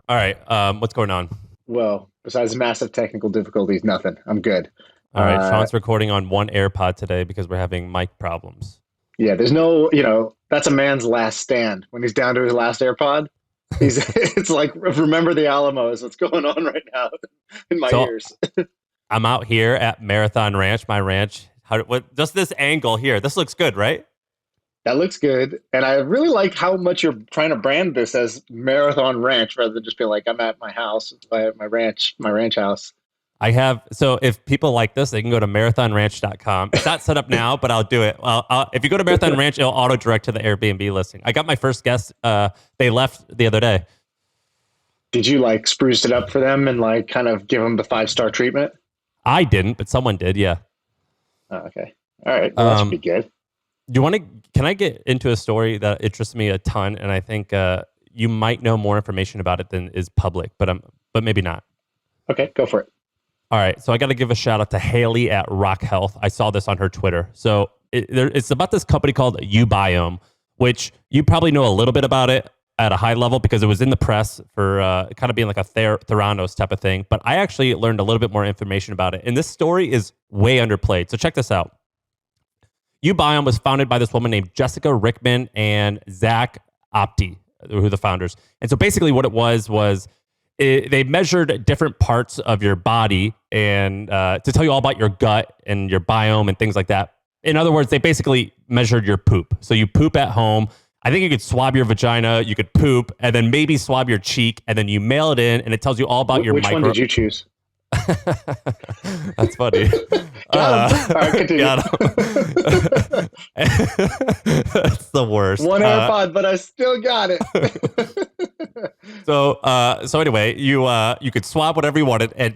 All right. What's going on? Well, besides massive technical difficulties, nothing. I'm good. All right. Uh, Sean's recording on one AirPod today because we're having mic problems. yeah, there's no, that's a man's last stand. When he's down to his last AirPod, it's like, remember the Alamo is what's going on right now in my So ears. I'm out here at Marathon Ranch, my ranch. Just this angle here. This looks good, right? That looks good. And I really like how much you're trying to brand this as Marathon Ranch rather than just be like, I'm at my house, my ranch house. So if people like this, they can go to marathonranch.com. It's not set up now, but I'll do it. If you go to Marathon Ranch, it'll auto direct to the Airbnb listing. I got my first guest. They left the other day. Did you like spruce it up for them and like kind of give them the 5-star treatment? I didn't, but someone did. Yeah. Oh, okay. All right. Well, that should be good. Do you want to? Can I get into a story that interests me a ton, and I think you might know more information about it than is public, but maybe not. Okay, go for it. All right, so I got to give a shout out to Haley at Rock Health. I saw this on her Twitter. So it's about this company called uBiome, which you probably know a little bit about it at a high level because it was in the press for kind of being like a Theranos type of thing. But I actually learned a little bit more information about it, and this story is way underplayed. So check this out. uBiome was founded by this woman named Jessica Rickman and Zach Opti, who are the founders. And so basically what it was they measured different parts of your body and to tell you all about your gut and your biome and things like that. In other words, they basically measured your poop. So you poop at home. I think you could swab your vagina, you could poop, and then maybe swab your cheek, and then you mail it in, and it tells you all about your Which one did you choose? That's funny. All right, continue. That's the worst. One AirPod, but I still got it. So anyway, you could swab whatever you wanted, and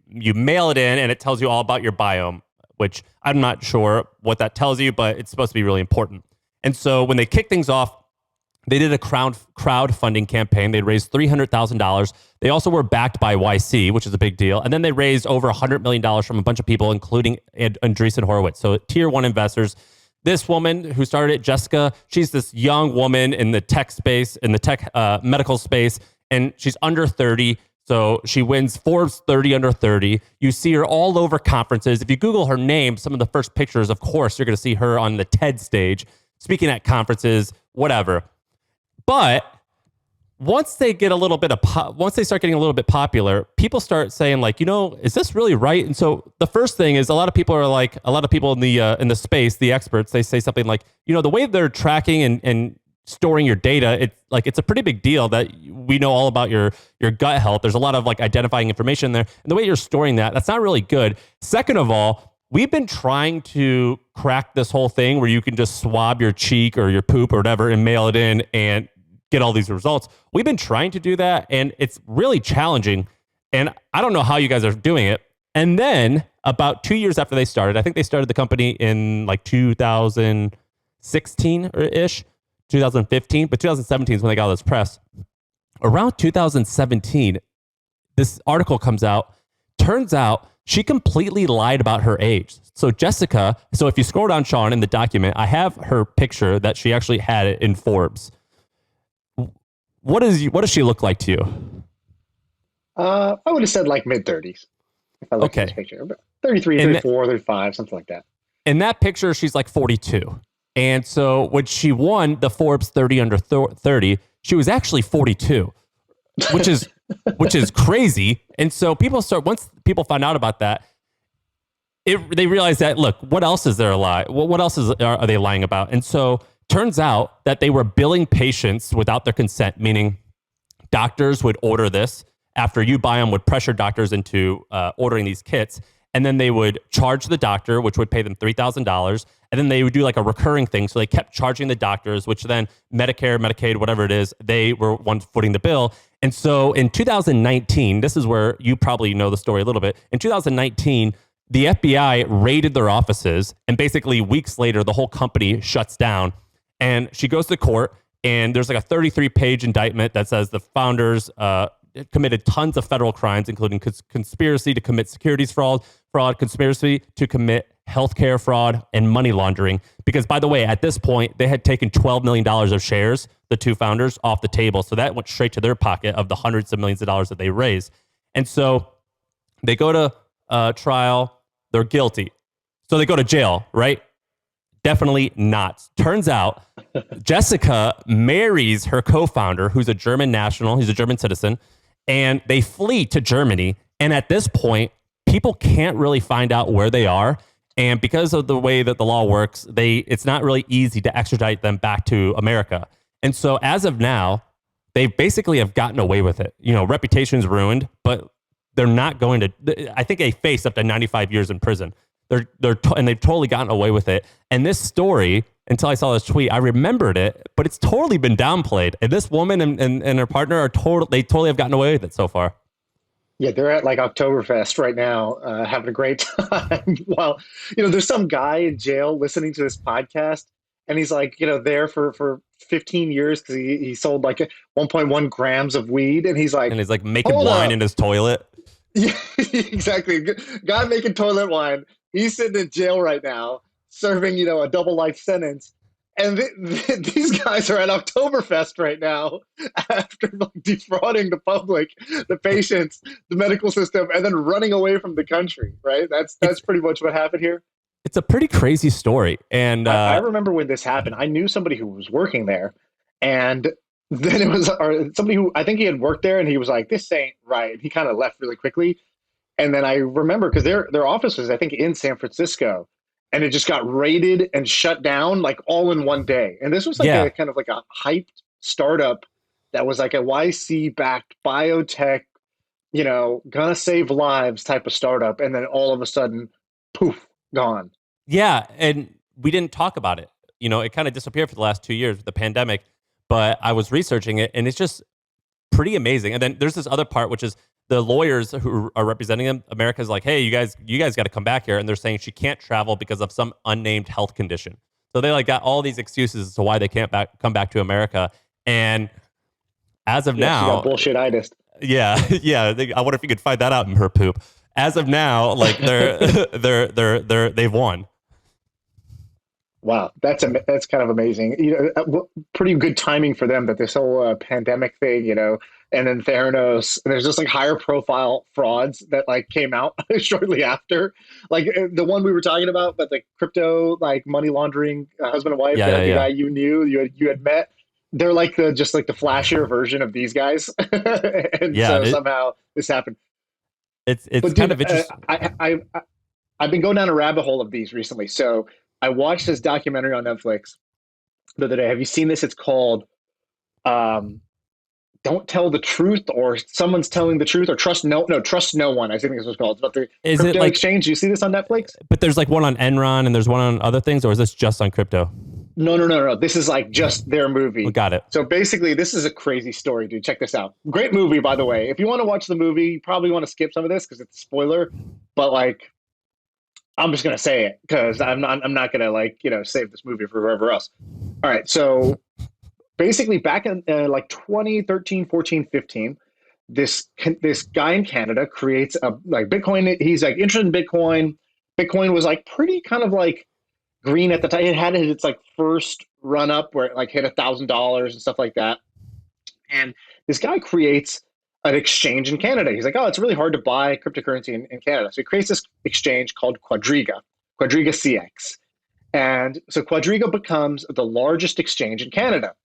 you mail it in, and it tells you all about your biome, which I'm not sure what that tells you, but it's supposed to be really important. And so when they kick things off, they did a crowdfunding campaign. They raised $300,000. They also were backed by YC, which is a big deal. And then they raised over $100 million from a bunch of people, including Andreessen Horowitz. So tier one investors. This woman who started it, Jessica, she's this young woman in the tech space, in the tech medical space, and she's under 30. So she wins Forbes 30 under 30. You see her all over conferences. If you Google her name, some of the first pictures, of course, you're going to see her on the TED stage, speaking at conferences, whatever. But once they get once they start getting a little bit popular, people start saying like, is this really right? And so the first thing is a lot of people in the space, the experts, they say something like, the way they're tracking and storing your data, it's a pretty big deal that we know all about your gut health. There's a lot of like identifying information there, and the way you're storing that's not really good. Second of all, we've been trying to crack this whole thing where you can just swab your cheek or your poop or whatever and mail it in and get all these results. We've been trying to do that, and it's really challenging. And I don't know how you guys are doing it. And then about 2 years after they started, I think they started the company in like 2016-ish, 2015, but 2017 is when they got all this press. Around 2017, this article comes out. Turns out she completely lied about her age. So Jessica, if you scroll down, Sean, in the document, I have her picture that she actually had it in Forbes. What does she look like to you? I would have said like mid-30s. If I look at this picture. 33, 34, 35, something like that. In that picture, she's like 42. And so when she won the Forbes 30 under 30, she was actually 42, which is crazy. And so once people find out about that, they realize that, look, what else is there a lie? What else are they lying about? And so turns out that they were billing patients without their consent, meaning doctors would order this after uBiome would pressure doctors into ordering these kits. And then they would charge the doctor, which would pay them $3,000. And then they would do like a recurring thing. So they kept charging the doctors, which then Medicare, Medicaid, whatever it is, they were ones footing the bill. And so in 2019, this is where you probably know the story a little bit. In 2019, the FBI raided their offices, and basically weeks later, the whole company shuts down. And she goes to court, and there's like a 33-page indictment that says the founders committed tons of federal crimes, including conspiracy to commit securities fraud, conspiracy to commit healthcare fraud, and money laundering. Because, by the way, at this point, they had taken $12 million of shares, the two founders, off the table. So that went straight to their pocket of the hundreds of millions of dollars that they raised. And so they go to trial. They're guilty. So they go to jail, right? Definitely not. Turns out Jessica marries her co-founder, who's a German national. He's a German citizen. And they flee to Germany. And at this point, people can't really find out where they are. And because of the way that the law works, it's not really easy to extradite them back to America. And so as of now, they basically have gotten away with it. You know, reputation's ruined, but they're not going to, I think they face up to 95 years in prison. And they've totally gotten away with it. And this story, until I saw this tweet, I remembered it, but it's totally been downplayed. And this woman and her partner they totally have gotten away with it so far. Yeah, they're at like Oktoberfest right now, having a great time. While, there's some guy in jail listening to this podcast, and he's like, there for 15 years because he sold like 1.1 grams of weed, and he's like making wine in his toilet. Yeah, exactly. Guy making toilet wine. He's sitting in jail right now, serving a double life sentence. And these guys are at Oktoberfest right now after defrauding the public, the patients, the medical system, and then running away from the country, right? That's pretty much what happened here. It's a pretty crazy story. And I remember when this happened, I knew somebody who was working there. And then it was somebody who, I think he had worked there, and he was like, this ain't right. He kind of left really quickly. And then I remember, because their office was, I think, in San Francisco. And it just got raided and shut down like all in one day. And this was like a kind of like a hyped startup that was like a YC backed biotech, gonna save lives type of startup. And then all of a sudden, poof, gone. Yeah. And we didn't talk about it. It kind of disappeared for the last 2 years with the pandemic, but I was researching it, and it's just pretty amazing. And then there's this other part, which is the lawyers who are representing him. America's like, hey, you guys got to come back here. And they're saying she can't travel because of some unnamed health condition. So they got all these excuses as to why they can't come back to America. And as of now, she got bullshit-itis. Yeah. I wonder if you could find that out in her poop. As of now, like they've won. Wow, that's kind of amazing. Pretty good timing for them that this whole pandemic thing, and then Theranos, and there's just like higher profile frauds that like came out shortly after, like the one we were talking about, but the crypto like money laundering husband and wife, the guy you had met. They're like the flashier version of these guys, and somehow this happened. It's kind of interesting. I've been going down a rabbit hole of these recently, so I watched this documentary on Netflix the other day. Have you seen this? It's called Don't Tell the Truth, or Someone's Telling the Truth, or Trust No One. I think this was called. It's about the crypto exchange. Do you see this on Netflix? But there's like one on Enron and there's one on other things, or is this just on crypto? No. This is like just their movie. We got it. So basically, this is a crazy story, dude. Check this out. Great movie, by the way. If you want to watch the movie, you probably want to skip some of this because it's a spoiler. But like, I'm just gonna say it because I'm not gonna save this movie for whoever else. All right, so basically back in like 2013, 14, 15, this guy in Canada creates a like Bitcoin. He's like interested in Bitcoin. Bitcoin was like pretty kind of like green at the time. It had its like first run up where it like hit $1,000 and stuff like that. And this guy creates an exchange in Canada. He's like, oh, it's really hard to buy cryptocurrency in Canada. So he creates this exchange called Quadriga CX. And so Quadriga becomes the largest exchange in Canada.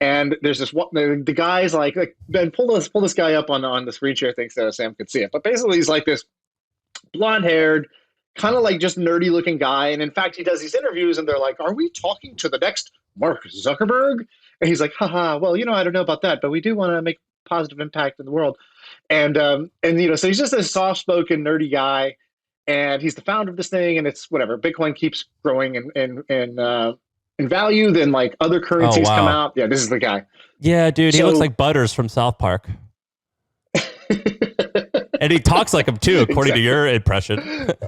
And there's this the guy's like Ben, pull this guy up on the screen share thing so Sam could see it. But basically he's like this blonde-haired, kind of like just nerdy looking guy. And in fact, he does these interviews and they're like, are we talking to the next Mark Zuckerberg? And he's like, haha, well, I don't know about that, but we do want to make positive impact in the world. And so he's just this soft-spoken, nerdy guy, and he's the founder of this thing, and it's whatever. Bitcoin keeps growing in value, then like other currencies come out. Yeah, this is the guy. Yeah, dude, he looks like Butters from South Park. And he talks like him too, according to your impression.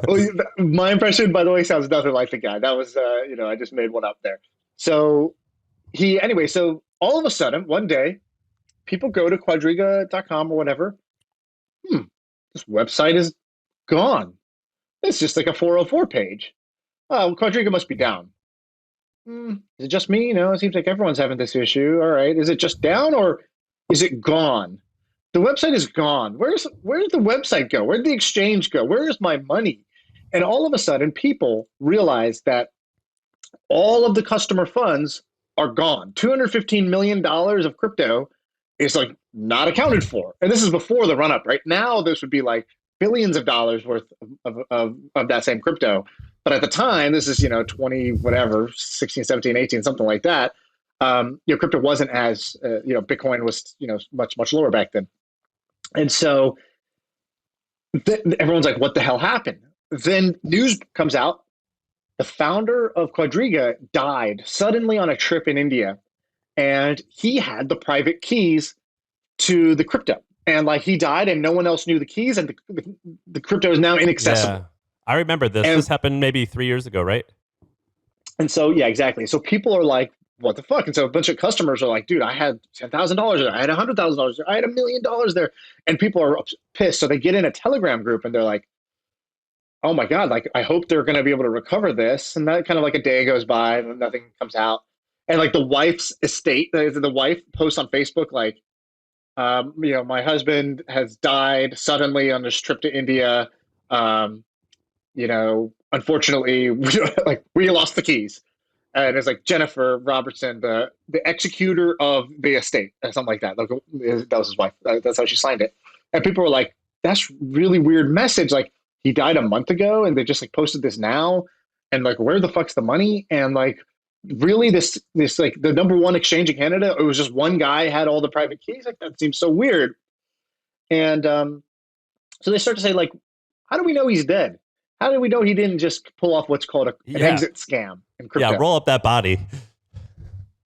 Well, my impression, by the way, sounds nothing like the guy. That was, I just made one up there. So so all of a sudden, one day, people go to quadriga.com or whatever. This website is gone. It's just like a 404 page. Oh, Quadriga must be down. Is it just me? It seems like everyone's having this issue. All right. Is it just down or is it gone? The website is gone. Where's the website go? Where did the exchange go? Where is my money? And all of a sudden, people realize that all of the customer funds are gone. $215 million of crypto is like not accounted for. And this is before the run up, right? Now, this would be like billions of dollars worth of that same crypto. But at the time, this is, 20, whatever, 16, 17, 18, something like that. Crypto wasn't as, Bitcoin was, much, much lower back then. And so everyone's like, what the hell happened? Then news comes out. The founder of Quadriga died suddenly on a trip in India, and he had the private keys to the crypto. And like he died, and no one else knew the keys, and the crypto is now inaccessible. Yeah. I remember this. This happened maybe 3 years ago, right? And so, yeah, exactly. So people are like, what the fuck? And so a bunch of customers are like, dude, I had $10,000 there. I had $100,000 there. I had $1 million there. And people are pissed. So they get in a Telegram group and they're like, oh my God, like, I hope they're going to be able to recover this. And that kind of like a day goes by and nothing comes out. And like the wife's estate, the wife posts on Facebook, like, my husband has died suddenly on this trip to India. Unfortunately, we lost the keys. And it's like Jennifer Robertson, the executor of the estate, or something like that. That was his wife. That's how she signed it. And people were like, that's really weird message. Like, he died a month ago and they just like posted this now. And like, where the fuck's the money? And like, really this like the number one exchange in Canada, it was just one guy had all the private keys. Like, that seems so weird. And so they start to say, like, how do we know he's dead? How do we know he didn't just pull off what's called an exit scam in crypto? Yeah, roll up that body.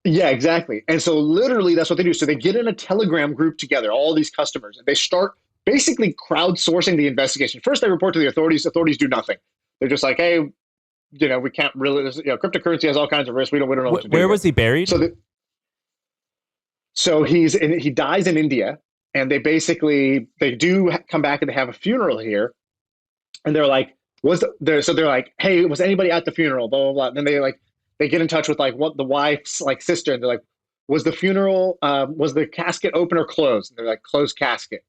Yeah, exactly. And so literally that's what they do. So they get in a Telegram group together, all these customers, and they start basically crowdsourcing the investigation. First, they report to the authorities. Authorities do nothing. They're just like, hey, we can't really, cryptocurrency has all kinds of risks. We don't know what to do. Where was he buried? So he dies in India, and they do come back and they have a funeral here. And they're like, they're like, hey, was anybody at the funeral? Blah, blah, blah. And then they get in touch with like what the wife's like sister, and they're like, was the funeral, was the casket open or closed? And they're like, closed casket.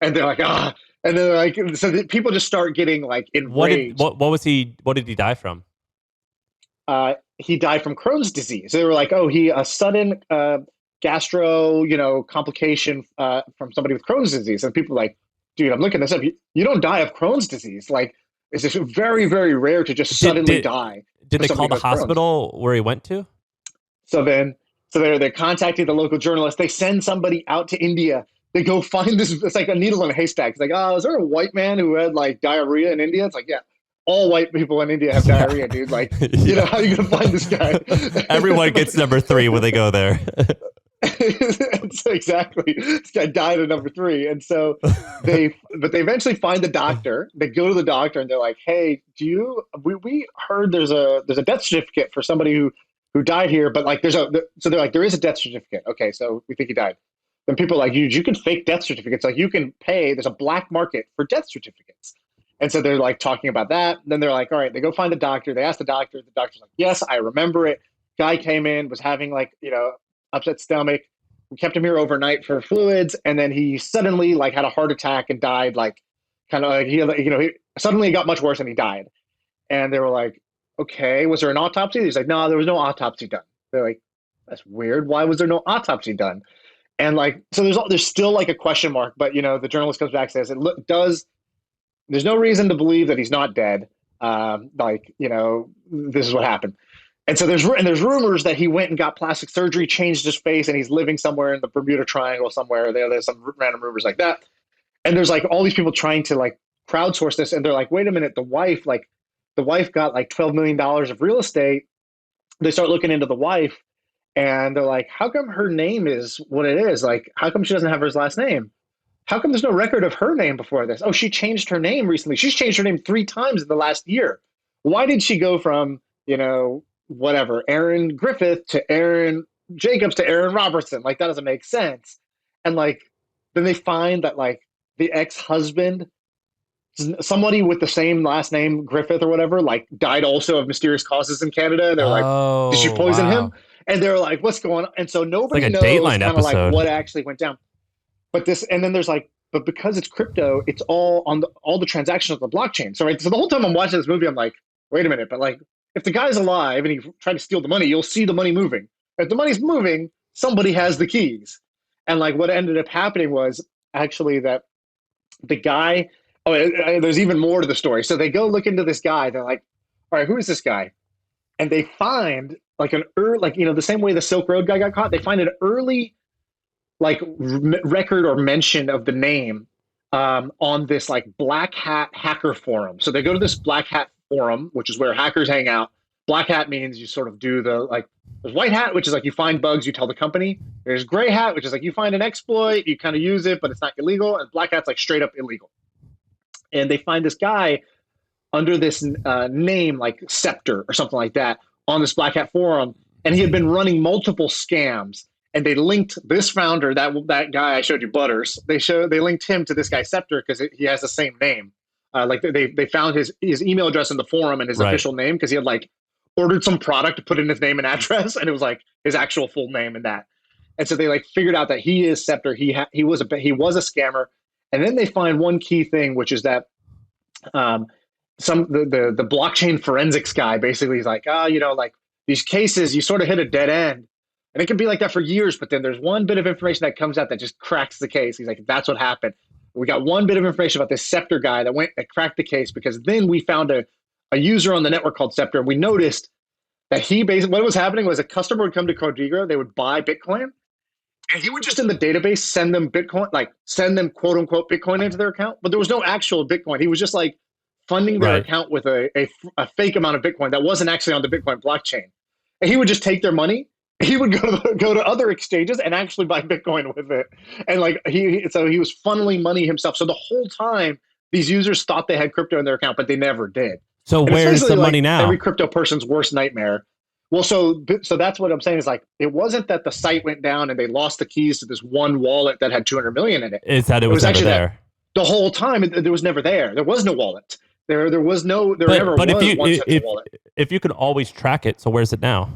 And they're like, and they're like, so people just start getting like enraged. What did he die from? He died from Crohn's disease. So they were like, a sudden gastro, complication from somebody with Crohn's disease. And people are like, dude, I'm looking this up. You don't die of Crohn's disease. Like, it's just very, very rare to just suddenly die. Did they call the hospital where he went to? So they're contacting the local journalist. They send somebody out to India. They go find this. It's like a needle in a haystack. It's like, is there a white man who had like diarrhea in India? It's like, yeah, all white people in India have diarrhea, dude. Like, how are you going to find this guy? Everyone gets number 3 when they go there. Exactly. This guy died at number 3. And so they eventually find the doctor. They go to the doctor and they're like, hey, we heard there's a death certificate for somebody who died here, but like so they're like, there is a death certificate. Okay, so we think he died. Then people are like, you can fake death certificates. Like, you can pay, there's a black market for death certificates. And so they're like talking about that. And then they're like, all right, they go find the doctor. They ask the doctor. The doctor's like, yes, I remember it. Guy came in, was having like, upset stomach. We kept him here overnight for fluids. And then he suddenly like had a heart attack and died. Like, kind of like, he suddenly got much worse and he died. And they were like, okay, was there an autopsy? He's like, no, there was no autopsy done. They're like, that's weird. Why was there no autopsy done? And like, so there's still like a question mark, but the journalist comes back and says, there's no reason to believe that he's not dead. This is what happened. And so there's rumors that he went and got plastic surgery, changed his face, and he's living somewhere in the Bermuda Triangle somewhere. There's some random rumors like that. And there's like all these people trying to like crowdsource this. And they're like, wait a minute, the wife got like $12 million of real estate. They start looking into the wife and they're like, how come her name is what it is? Like, how come she doesn't have his last name? How come there's no record of her name before this? Oh, she changed her name recently. She's changed her name 3 times in the last year. Why did she go from, whatever, Aaron Griffith to Aaron Jacobs to Aaron Robertson? Like, that doesn't make sense. and like then they find that like the ex-husband, somebody with the same last name, Griffith or whatever, like died also of mysterious causes in Canada. They're like, did she Oh, poison him? wow. And they're like, what's going on? And so It's like nobody a knows Dateline kind of like what episode. actually went down. But this, and then there's like, but because it's crypto, it's all on all the transactions on the blockchain. So right, so the whole time I'm watching this movie, I'm like, wait a minute, but like, if the guy's alive and he tried to steal the money, you'll see the money moving. If the money's moving, somebody has the keys. And like, what ended up happening was actually that the guy. Oh, there's even more to the story. So they go look into this guy. They're like, all right, who is this guy? And they find like an early, like the same way the Silk Road guy got caught. They find an early like record or mention of the name on this like black hat hacker forum. So they go to this black hat forum, which is where hackers hang out. Black hat means you sort of do the like. There's white hat, which is like you find bugs, you tell the company. There's gray hat, which is like you find an exploit, you kind of use it, but it's not illegal. And black hat's like straight up illegal. And they find this guy under this name like Scepter or something like that on this Black Hat forum, and he had been running multiple scams. And they linked this founder, that guy I showed you, Butters. They linked him to this guy Scepter because he has the same name. Like they found his email address in the forum and his official name because he had like ordered some product to put in his name and address, and it was like his actual full name and that. And so they like figured out that he is Scepter. He was a scammer. And then they find one key thing, which is that the blockchain forensics guy basically is like, like these cases, you sort of hit a dead end. And it can be like that for years, but then there's one bit of information that comes out that just cracks the case. He's like, that's what happened. We got one bit of information about this Scepter guy that cracked the case because then we found a user on the network called Scepter, and we noticed that what was happening was a customer would come to Codrigo, they would buy Bitcoin, and he would just in the database send them Bitcoin, like send them quote unquote Bitcoin into their account, but there was no actual Bitcoin. He was just like funding their account with a fake amount of Bitcoin that wasn't actually on the Bitcoin blockchain. And he would just take their money. He would go to other exchanges and actually buy Bitcoin with it. And like he was funneling money himself. So the whole time these users thought they had crypto in their account, but they never did. So and where's the money like now? Every crypto person's worst nightmare. Well, so that's what I'm saying is like, it wasn't that the site went down and they lost the keys to this one wallet that had 200 million in it. It's that it was never there. The whole time it was never there. There was no wallet. There was no, there never was one central wallet. If you could always track it, so where's it now?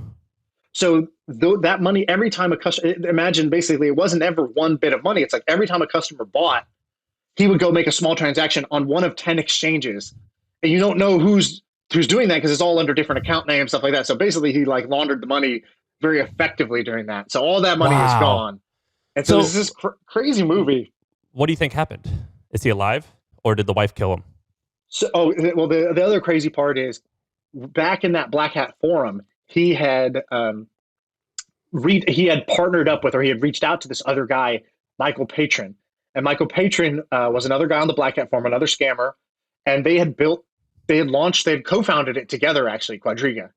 So that money, every time a customer, imagine basically it wasn't ever one bit of money. It's like every time a customer bought, he would go make a small transaction on one of 10 exchanges. And you don't know who's doing that because it's all under different account names, stuff like that. So basically he like laundered the money very effectively during that. So all that money is gone. And so this is this crazy movie. What do you think happened? Is he alive or did the wife kill him? So, the other crazy part is back in that Black Hat forum, he had partnered up with, or he had reached out to this other guy, Michael Patron. And Michael Patron was another guy on the Black Hat forum, another scammer. And they had co-founded it together, actually, Quadriga.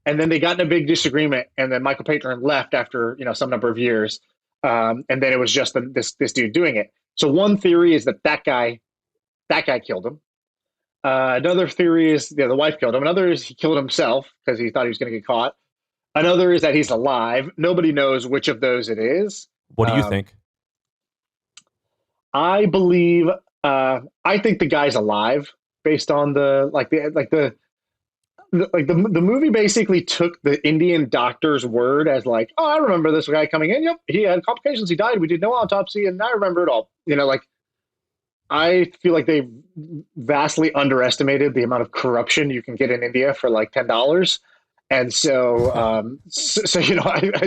And then they got in a big disagreement. And then Michael Patron left after, some number of years. And then it was just this dude doing it. So one theory is that guy killed him. Another theory is the wife killed him. Another is he killed himself because he thought he was going to get caught. Another is that he's alive. Nobody knows which of those it is. What do you think? I believe. I think the guy's alive based on the movie basically took the Indian doctor's word as like, oh, I remember this guy coming in. Yep, he had complications. He died. We did no autopsy, and I remember it all. I feel like they vastly underestimated the amount of corruption you can get in India for like $10. And so, I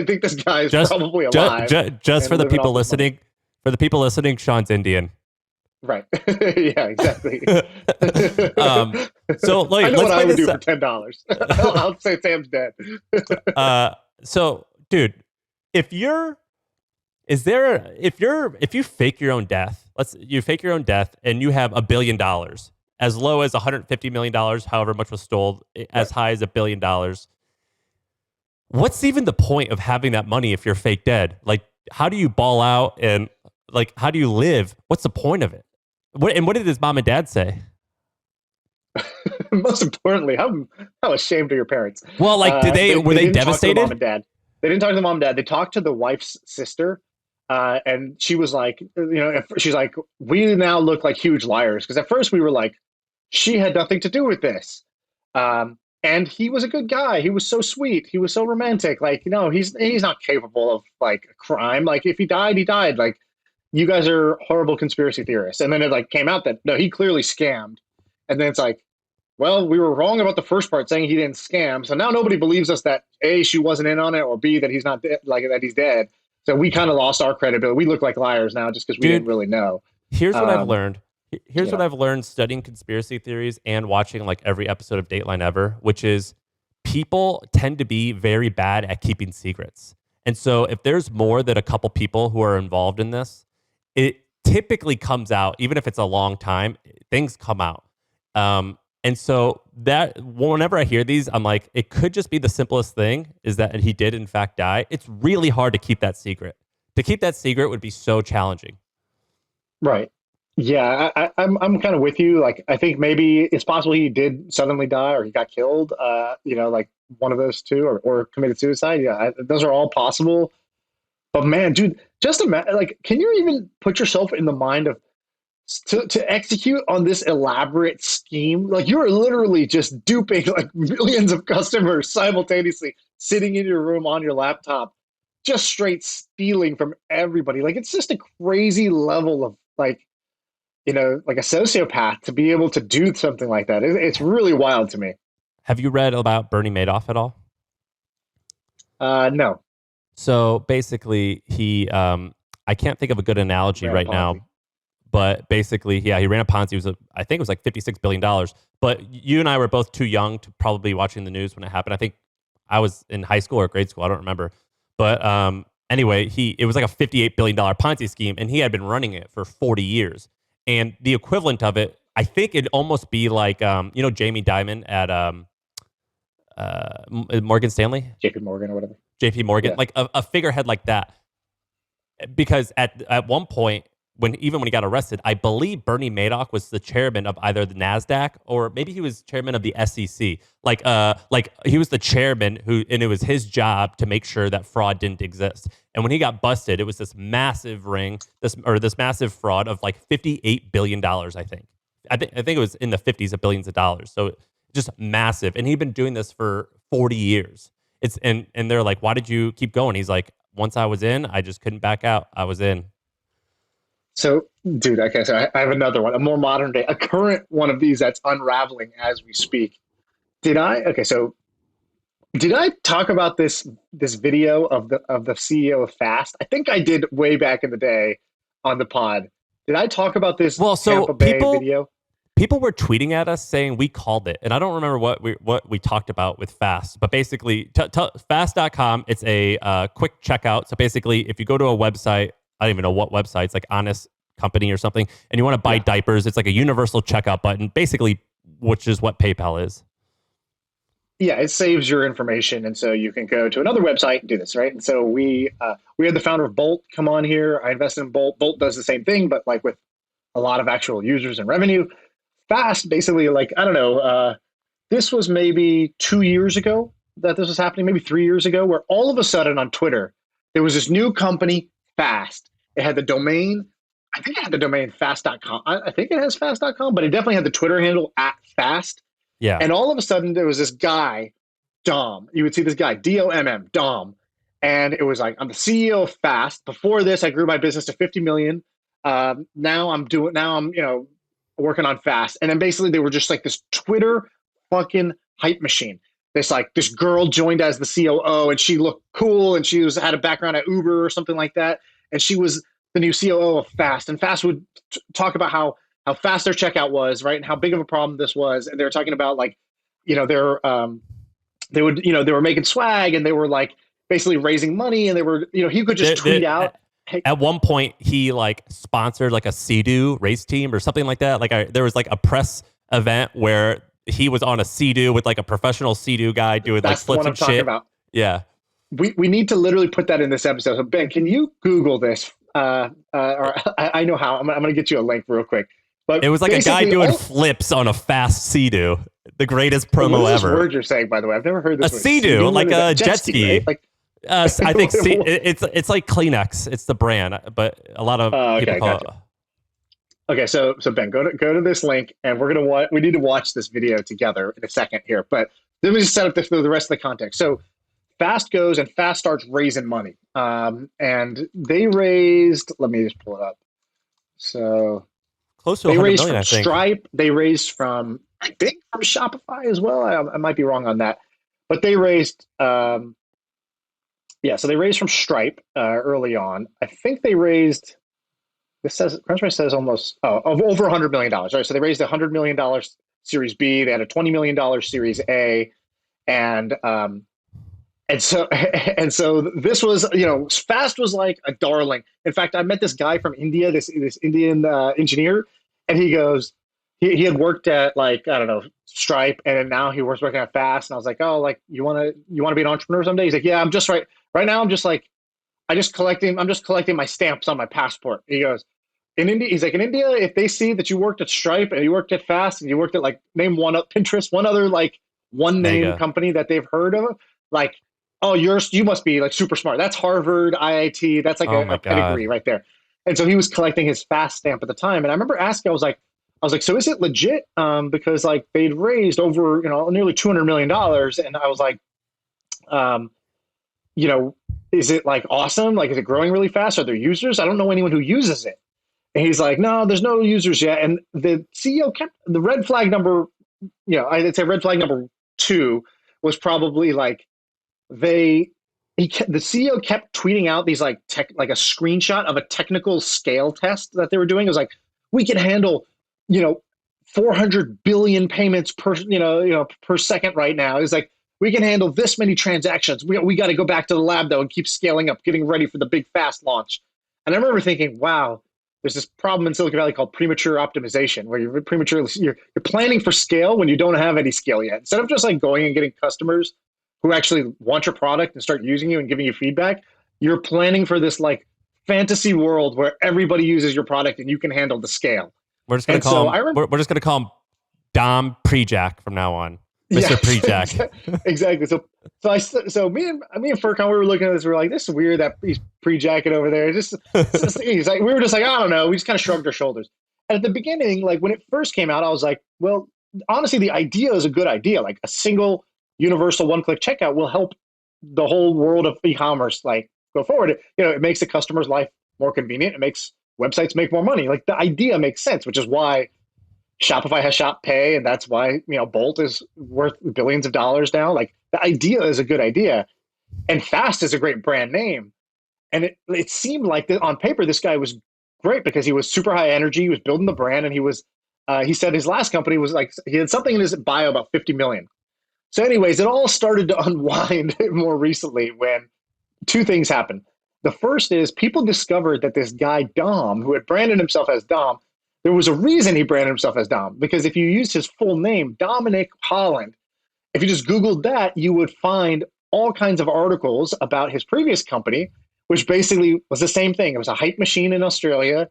think this guy is probably alive. Just for the people listening, Shaan's Indian. Right. Yeah, exactly. So like, I know what I would do for $10. I'll say Sam's dead. So dude, if you fake your own death, you fake your own death and you have $1 billion, as low as $150 million, however much was stolen, as high as $1 billion. What's even the point of having that money if you're fake dead? Like, how do you ball out and like, how do you live? What's the point of it? What did his mom and dad say? Most importantly, how ashamed are your parents? Well, like, were they devastated? Mom and dad. They didn't talk to the mom and dad. They talked to the wife's sister. And she was like, she's like, we now look like huge liars. Because at first we were like, she had nothing to do with this. And he was a good guy. He was so sweet. He was so romantic. Like, he's not capable of like a crime. Like, if he died, he died. Like, you guys are horrible conspiracy theorists. And then it like came out that no, he clearly scammed. And then it's like, well, we were wrong about the first part saying he didn't scam. So now nobody believes us that A, she wasn't in on it, or B, that he's not like that he's dead. So we kind of lost our credibility. We look like liars now just because we didn't really know. Here's what I've learned. Here's what I've learned studying conspiracy theories and watching like every episode of Dateline ever, which is people tend to be very bad at keeping secrets. And so if there's more than a couple people who are involved in this, it typically comes out, even if it's a long time, things come out. And so that whenever I hear these, I'm like, it could just be the simplest thing is that he did in fact die. It's really hard to keep that secret. To keep that secret would be so challenging. Right. Yeah, I'm kind of with you. Like, I think maybe it's possible he did suddenly die or he got killed. Like one of those two, or committed suicide. Yeah, those are all possible. But man, dude, just imagine. Like, can you even put yourself in the mind of to execute on this elaborate scheme? Like, you're literally just duping like millions of customers simultaneously, sitting in your room on your laptop, just straight stealing from everybody. Like, it's just a crazy level of like a sociopath to be able to do something like that. It's really wild to me. Have you read about Bernie Madoff at all? No. So basically, he I can't think of a good analogy right now, but basically, he ran a Ponzi. I think it was like $56 billion. But you and I were both too young to probably be watching the news when it happened. I think I was in high school or grade school. I don't remember. But anyway, it was like a $58 billion Ponzi scheme, and he had been running it for 40 years. And the equivalent of it, I think it'd almost be like, Jamie Dimon at Morgan Stanley? JP Morgan or whatever. JP Morgan, like a figurehead like that. Because at one point, when he got arrested, I believe Bernie Madoff was the chairman of either the NASDAQ or maybe he was chairman of the SEC. Like he was the chairman and it was his job to make sure that fraud didn't exist. And when he got busted, it was this massive this massive fraud of like $58 billion, I think. I think it was in the 50s of billions of dollars. So just massive. And he'd been doing this for 40 years. And they're like, why did you keep going? He's like, once I was in, I just couldn't back out. I was in. So, dude, okay, so I have another one, a more modern day, a current one of these that's unraveling as we speak. Did I talk about this video of the CEO of Fast? I think I did way back in the day on the pod. Did I talk about this Tampa Bay video? People were tweeting at us saying we called it, and I don't remember what we talked about with Fast, but basically, fast.com, it's a quick checkout. So basically, if you go to a website, I don't even know what website, it's like Honest Company or something, and you want to buy diapers, it's like a universal checkout button, basically, which is what PayPal is. Yeah, it saves your information, and so you can go to another website and do this, right? And so we had the founder of Bolt come on here. I invested in Bolt. Bolt does the same thing, but like with a lot of actual users and revenue. Fast, basically, like, I don't know, this was maybe 2 years ago that this was happening, maybe 3 years ago, where all of a sudden on Twitter, there was this new company, Fast. It had the domain, I think it had the domain fast.com. I think it has fast.com, but it definitely had the Twitter handle @fast. Yeah. And all of a sudden, there was this guy, Dom. You would see this guy, DOMM, Dom. And it was like, I'm the CEO of Fast. Before this, I grew my business to 50 million. Now I'm working on Fast. And then basically they were just like this Twitter fucking hype machine. This girl joined as the COO and she looked cool and she had a background at Uber or something like that. And she was the new COO of Fast. And Fast would talk about how fast their checkout was, right? And how big of a problem this was. And they were talking about like, they were making swag and they were like basically raising money and they were, he could just tweet out. At one point, he like sponsored like a Sea-Doo race team or something like that. Like there was like a press event where he was on a Sea-Doo with like a professional Sea-Doo guy doing like flips and shit. That's what I'm talking about. Yeah. We need to literally put that in this episode. So Ben, can you Google this? Or I know how. I'm going to get you a link real quick. But it was like a guy doing flips on a Fast Sea-Doo. The greatest promo ever. What is this ever. word you're saying, by the way? I've never heard this. A Sea-Doo, like a jet ski. Right? Like, I think it's like Kleenex. It's the brand, but a lot of people Okay, call gotcha. Okay, so Ben, go to this link, and we need to watch this video together in a second here. But let me just set up the rest of the context. So Fast goes and Fast starts raising money, and they raised. Let me just pull it up. So close to they 100 raised million, from I think. Stripe. They raised from, I think, from Shopify as well. I might be wrong on that, but they raised. Yeah, so they raised from Stripe early on. I think they raised. This says Crunchbase says almost of over $100 million. Right, so they raised $100 million Series B. They had a $20 million Series A, and so and so this was, Fast was like a darling. In fact, I met this guy from India, this Indian engineer, and he goes, he had worked at, like, I don't know, Stripe, and now he was working at Fast, and I was like, oh, like, you want to be an entrepreneur someday? He's like, yeah, I'm just right now. I'm just collecting my stamps on my passport. He goes, in India, he's like, in India, if they see that you worked at Stripe and you worked at Fast and you worked at, like, name one up Pinterest, one other, like, one name Mega. company that they've heard of, like, oh, you must be, like, super smart. That's Harvard, IIT. That's like Oh my a pedigree God. right there. And so he was collecting his Fast stamp at the time. And I remember asking, I was like, so is it legit? Because, like, they'd raised over, nearly $200 million. And I was like, is it, like, awesome? Like, is it growing really fast? Are there users? I don't know anyone who uses it. And he's like, no, there's no users yet. And the CEO kept the red flag number, I'd say red flag number 2 was probably, like, the CEO kept tweeting out these, like, like a screenshot of a technical scale test that they were doing. It was like, we can handle, 400 billion payments per second right now. It's like, we can handle this many transactions. We got to go back to the lab, though, and keep scaling up, getting ready for the big Fast launch. And I remember thinking, wow, there's this problem in Silicon Valley called premature optimization, where you're planning for scale when you don't have any scale yet. Instead of just, like, going and getting customers who actually want your product and start using you and giving you feedback, you're planning for this, like, fantasy world where everybody uses your product and you can handle the scale. We're just gonna call him Dom Prejack from now on. Mr. Prejack. Exactly. So me and Furcon, we were looking at this. We were like, this is weird that he's pre-jacking over there. He's like, we were just like, I don't know. We just kind of shrugged our shoulders. And at the beginning, like, when it first came out, I was like, well, honestly, the idea is a good idea. Like, a single universal one-click checkout will help the whole world of e-commerce, like, go forward. It makes the customer's life more convenient. It makes websites make more money. Like, the idea makes sense, which is why Shopify has Shop Pay, and that's why, Bolt is worth billions of dollars now. Like, the idea is a good idea, and Fast is a great brand name. And it seemed like that on paper, this guy was great because he was super high energy. He was building the brand, and he said his last company was, like, he had something in his bio about 50 million. So anyways, it all started to unwind more recently when 2 things happened. The first is people discovered that this guy, Dom, who had branded himself as Dom, there was a reason he branded himself as Dom, because if you used his full name, Dominic Holland, if you just Googled that, you would find all kinds of articles about his previous company, which basically was the same thing. It was a hype machine in Australia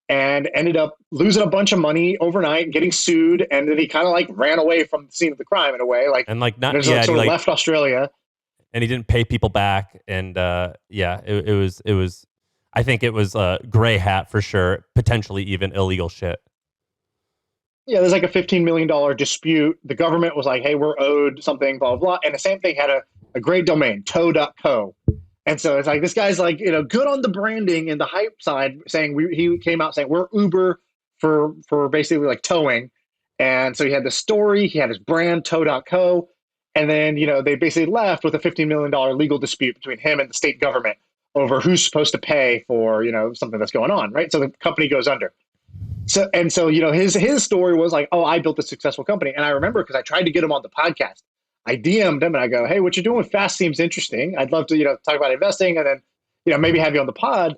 and ended up losing a bunch of money overnight, getting sued. And then he kind of, like, ran away from the scene of the crime in a way. Like, and, like, sort of left Australia. And he didn't pay people back. And it was, I think it was a gray hat for sure, potentially even illegal shit. Yeah, there's like a $15 million dispute. The government was like, hey, we're owed something, blah, blah, blah. And the same thing had a great domain, toe.co. And so it's like, this guy's like, good on the branding and the hype side, saying he came out saying we're Uber for basically, like, towing. And so he had the story, he had his brand, toe.co. And then, they basically left with a $15 million legal dispute between him and the state government over who's supposed to pay for, something that's going on, right? So the company goes under. So his story was like, oh, I built a successful company. And I remember, because I tried to get him on the podcast. I DM'd him and I go, hey, what you're doing with Fast seems interesting. I'd love to, talk about investing and then, maybe have you on the pod.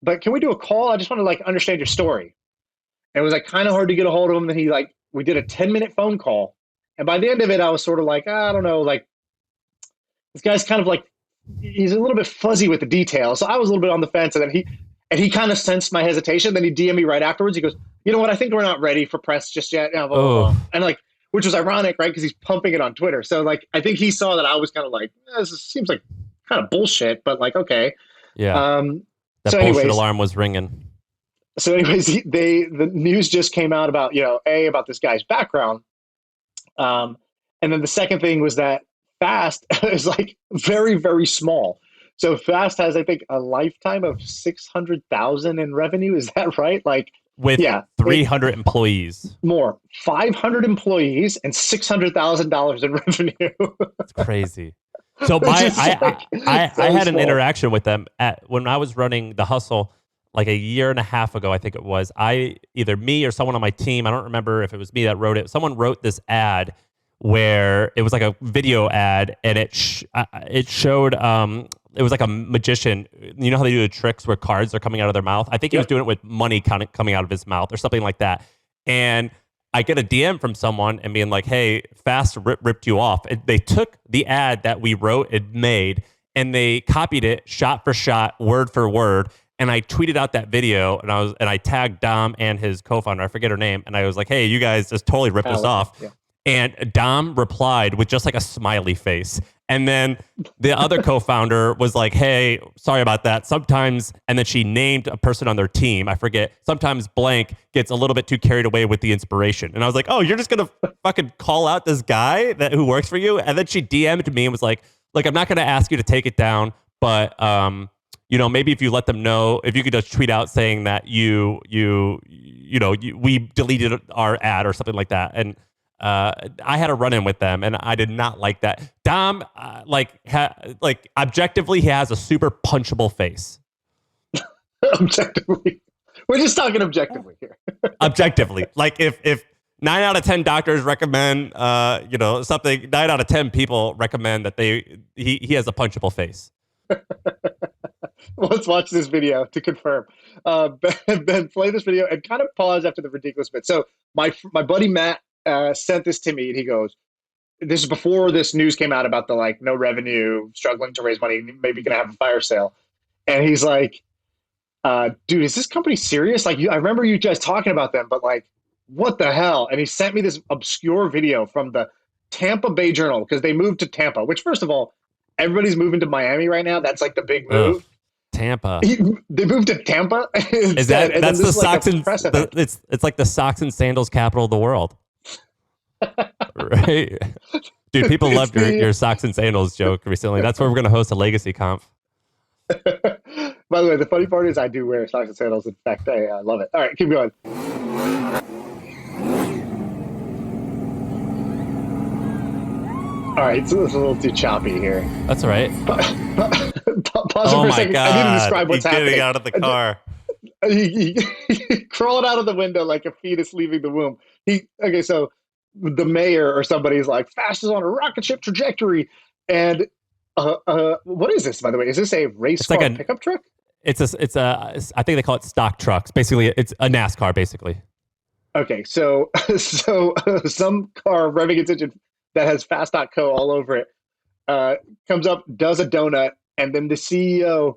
But can we do a call? I just want to, like, understand your story. And it was, like, kind of hard to get a hold of him. Then we did a 10-minute phone call. And by the end of it, I was sort of like, I don't know, like, this guy's kind of like, he's a little bit fuzzy with the details. So I was a little bit on the fence. And then he kind of sensed my hesitation. Then he DM'd me right afterwards. He goes, you know what? I think we're not ready for press just yet. Blah, blah, blah. And, like, which was ironic, right? Because he's pumping it on Twitter. So, like, I think he saw that I was kind of like, this seems like kind of bullshit, but like, okay. Yeah. Um, That so bullshit anyways, alarm was ringing. the news just came out about, about this guy's background. And then the second thing was that Fast is like very, very small. So Fast has, I think, a lifetime of 600,000 in revenue. Is that right? Like, With yeah, 300 employees. more 500 employees and $600,000 in revenue. It's crazy. So I so had an small. interaction with them when I was running the hustle like a year and a half ago, I think it was. Either me or someone on my team, I don't remember if it was me that wrote it. Someone wrote this ad where it was like a video ad, and it showed it was like a magician. You know how they do the tricks where cards are coming out of their mouth? I think he was doing it with money coming out of his mouth or something like that. And I get a DM from someone and being like, "Hey, Fast ripped you off." They took the ad that we wrote and made, and they copied it shot for shot, word for word. And I tweeted out that video, and I tagged Dom and his co-founder. I forget her name, and I was like, "Hey, you guys just totally ripped us off." Yeah. And Dom replied with just like a smiley face. And then the other co-founder was like, "Hey, sorry about that. Sometimes," and then she named a person on their team. I forget. Sometimes blank gets a little bit too carried away with the inspiration. And I was like, "Oh, you're just going to fucking call out this guy who works for you?" And then she DM'd me and was like, "Look, I'm not going to ask you to take it down, but maybe if you let them know, if you could just tweet out saying that we deleted our ad or something like that." And I had a run-in with them, and I did not like that. Dom, objectively, he has a super punchable face. Objectively, we're just talking objectively here. Objectively, like if 9 out of 10 doctors recommend, something, 9 out of 10 people recommend that he has a punchable face. Let's watch this video to confirm. Ben, play this video and kind of pause after the ridiculous bit. So my buddy Matt sent this to me, and he goes, "This is before this news came out about the no revenue, struggling to raise money, maybe gonna have a fire sale." And he's like, "Dude, is this company serious? I remember you guys talking about them, but what the hell?" And he sent me this obscure video from the Tampa Bay Journal, because they moved to Tampa. Which, first of all, everybody's moving to Miami right now. That's like the big move. Ugh, Tampa. They moved to Tampa. Is that's the socks and it's like the socks and sandals capital of the world. Right, dude. People loved your socks and sandals joke recently. That's where we're gonna host a legacy conf. By the way, the funny part is I do wear socks and sandals. In fact, I love it. All right, keep going. All right, so it's a little too choppy here. That's all right. Pause it for a second. God. I didn't describe what's happening. Getting out of the car. He crawled out of the window like a fetus leaving the womb. So the mayor or somebody's like, "Fast is on a rocket ship trajectory." And what is this, by the way? Is this a race car pickup truck? I think they call it stock trucks. Basically, it's a NASCAR, basically. Okay, so some car revving its engine that has fast.co all over it comes up, does a donut, and then the CEO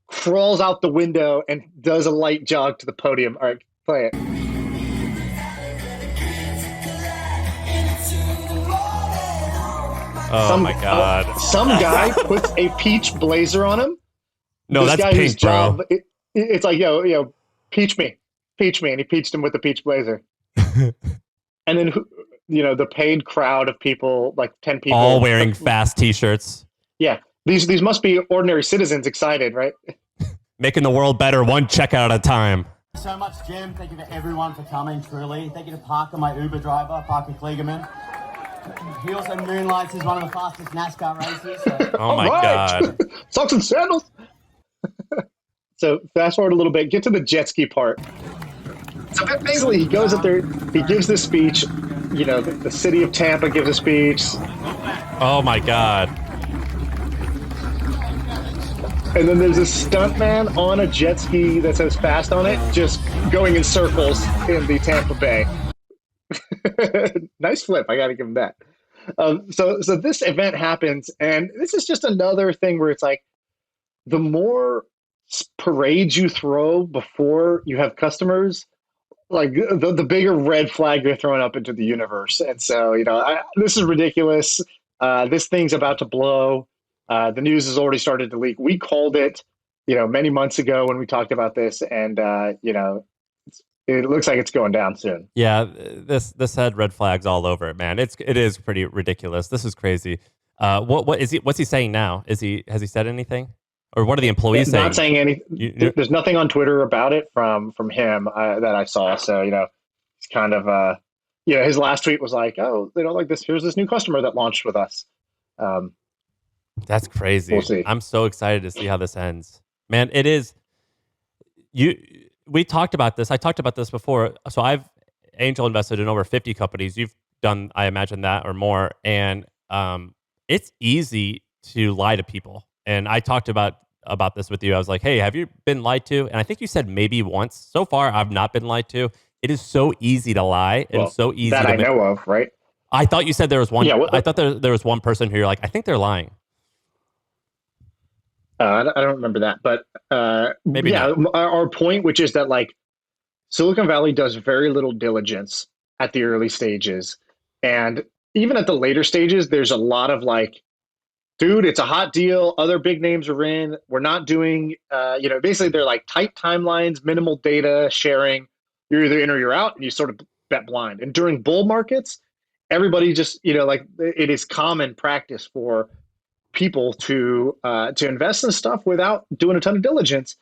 crawls out the window and does a light jog to the podium. All right, play it. My God. Some guy puts a peach blazer on him. No, that's pink, bro. It's like, peach me. And he peached him with the peach blazer. And then, the paid crowd of people, like 10 people. All wearing Fast t-shirts. Yeah. These must be ordinary citizens excited, right? Making the world better one checkout at a time. So much, Jim. Thank you to everyone for coming, truly. Thank you to Parker, my Uber driver, Parker Kligerman. He also moonlights as one of the fastest NASCAR racers. So. Oh, my God. Socks and sandals. So fast forward a little bit. Get to the jet ski part. So basically, he goes up there. He gives this speech. The city of Tampa gives a speech. Oh, my God. And then there's a stuntman on a jet ski that says "Fast" on it, just going in circles in the Tampa Bay. Nice flip. I got to give him that. So this event happens, and this is just another thing where it's like, the more parades you throw before you have customers, like the bigger red flag you're throwing up into the universe. And so, this is ridiculous. This thing's about to blow. The news has already started to leak. We called it, many months ago when we talked about this, and it looks like it's going down soon. Yeah, this had red flags all over it, man. It is pretty ridiculous. This is crazy. What is he? What's he saying now? Has he said anything, or what are the employees saying? Not saying anything. There's nothing on Twitter about it from him that I saw. So it's kind of his last tweet was like, "Oh, they don't like this. Here's this new customer that launched with us." That's crazy. We'll see. I'm so excited to see how this ends, man. It is. We talked about this. I talked about this before. So I've angel invested in over 50 companies. You've done, I imagine, that or more. And it's easy to lie to people. And I talked about this with you. I was like, hey, have you been lied to? And I think you said maybe once. So far, I've not been lied to. It is so easy to lie and so easy that to I know of, right? I thought you said there was one. Yeah, I thought there was one person who you're like, I think they're lying. I don't remember that, but Maybe yeah, not. Our point, which is that like Silicon Valley does very little diligence at the early stages, and even at the later stages, there's a lot of like, dude, it's a hot deal. Other big names are in. We're not doing, basically they're like tight timelines, minimal data sharing. You're either in or you're out, and you sort of bet blind. And during bull markets, everybody just, like it is common practice for people to invest in stuff without doing a ton of diligence.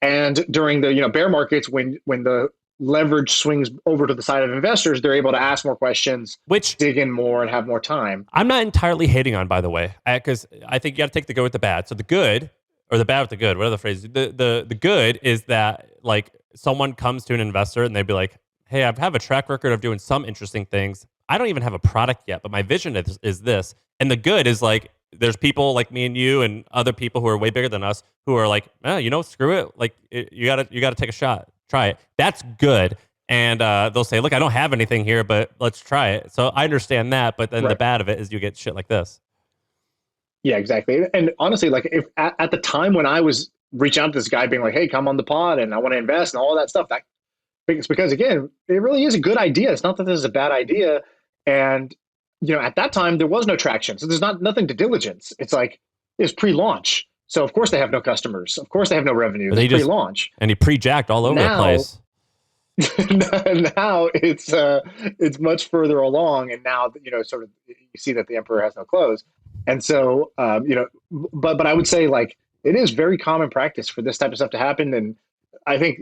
And during the bear markets, when the leverage swings over to the side of investors, they're able to ask more questions, Which dig in more, and have more time. I'm not entirely hating on, by the way, because I think you got to take the good with the bad. So the good, or the bad with the good, whatever the phrase is, the good is that like someone comes to an investor and they'd be like, hey, I have a track record of doing some interesting things. I don't even have a product yet, but my vision is this. And the good is like, there's people like me and you and other people who are way bigger than us who are like, screw it. Like you gotta take a shot, try it. That's good. And they'll say, look, I don't have anything here, but let's try it. So I understand that. But then the bad of it is you get shit like this. Yeah, exactly. And honestly, like if at the time when I was reaching out to this guy being like, hey, come on the pod and I want to invest and all that stuff, it's because again, it really is a good idea. It's not that this is a bad idea. And at that time, there was no traction. So there's nothing to diligence. It's like, it's pre-launch. So of course they have no customers. Of course they have no revenue. It's pre-launch. And he pre-jacked all over the place. Now it's much further along. And now, sort of you see that the emperor has no clothes. And so, but I would say like, it is very common practice for this type of stuff to happen. And I think,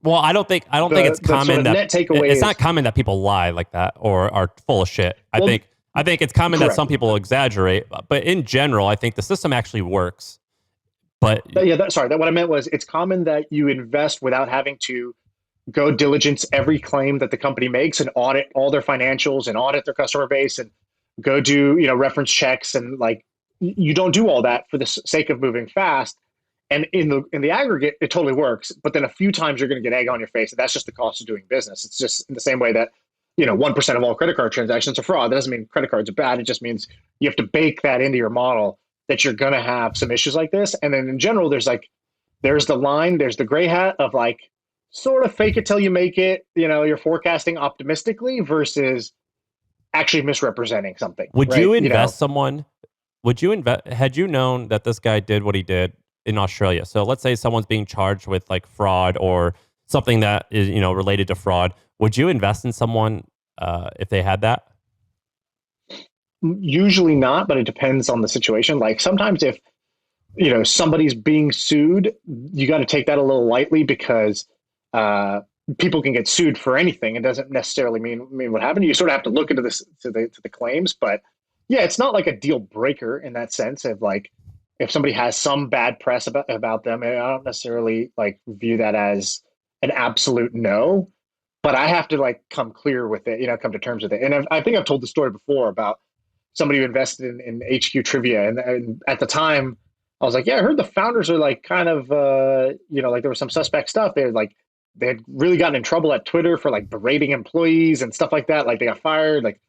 well, I don't think it's common that it's not common that people lie like that or are full of shit. I think it's common that some people exaggerate, but in general, I think the system actually works. But yeah, what I meant was it's common that you invest without having to go diligence every claim that the company makes and audit all their financials and audit their customer base and go do reference checks, and like you don't do all that for the sake of moving fast. And in the aggregate, it totally works. But then a few times you're going to get egg on your face. And that's just the cost of doing business. It's just in the same way that, 1% of all credit card transactions are fraud. That doesn't mean credit cards are bad. It just means you have to bake that into your model that you're going to have some issues like this. And then in general, there's the line, there's the gray hat of like sort of fake it till you make it. You're forecasting optimistically versus actually misrepresenting something. Would you invest someone? Would you invest? Had you known that this guy did what he did in Australia? So let's say someone's being charged with like fraud or something that is, related to fraud. Would you invest in someone if they had that? Usually not, but it depends on the situation. Like sometimes if, somebody's being sued, you got to take that a little lightly because people can get sued for anything. It doesn't necessarily mean what happened. You sort of have to look into this to the claims, but yeah, it's not like a deal breaker in that sense of like, if somebody has some bad press about them, I don't necessarily like view that as an absolute no, but I have to like come clear with it, come to terms with it. And I think I've told the story before about somebody who invested in HQ Trivia. And at the time I was like, yeah, I heard the founders are like kind of, like there was some suspect stuff. They had really gotten in trouble at Twitter for like berating employees and stuff like that. Like they got fired, like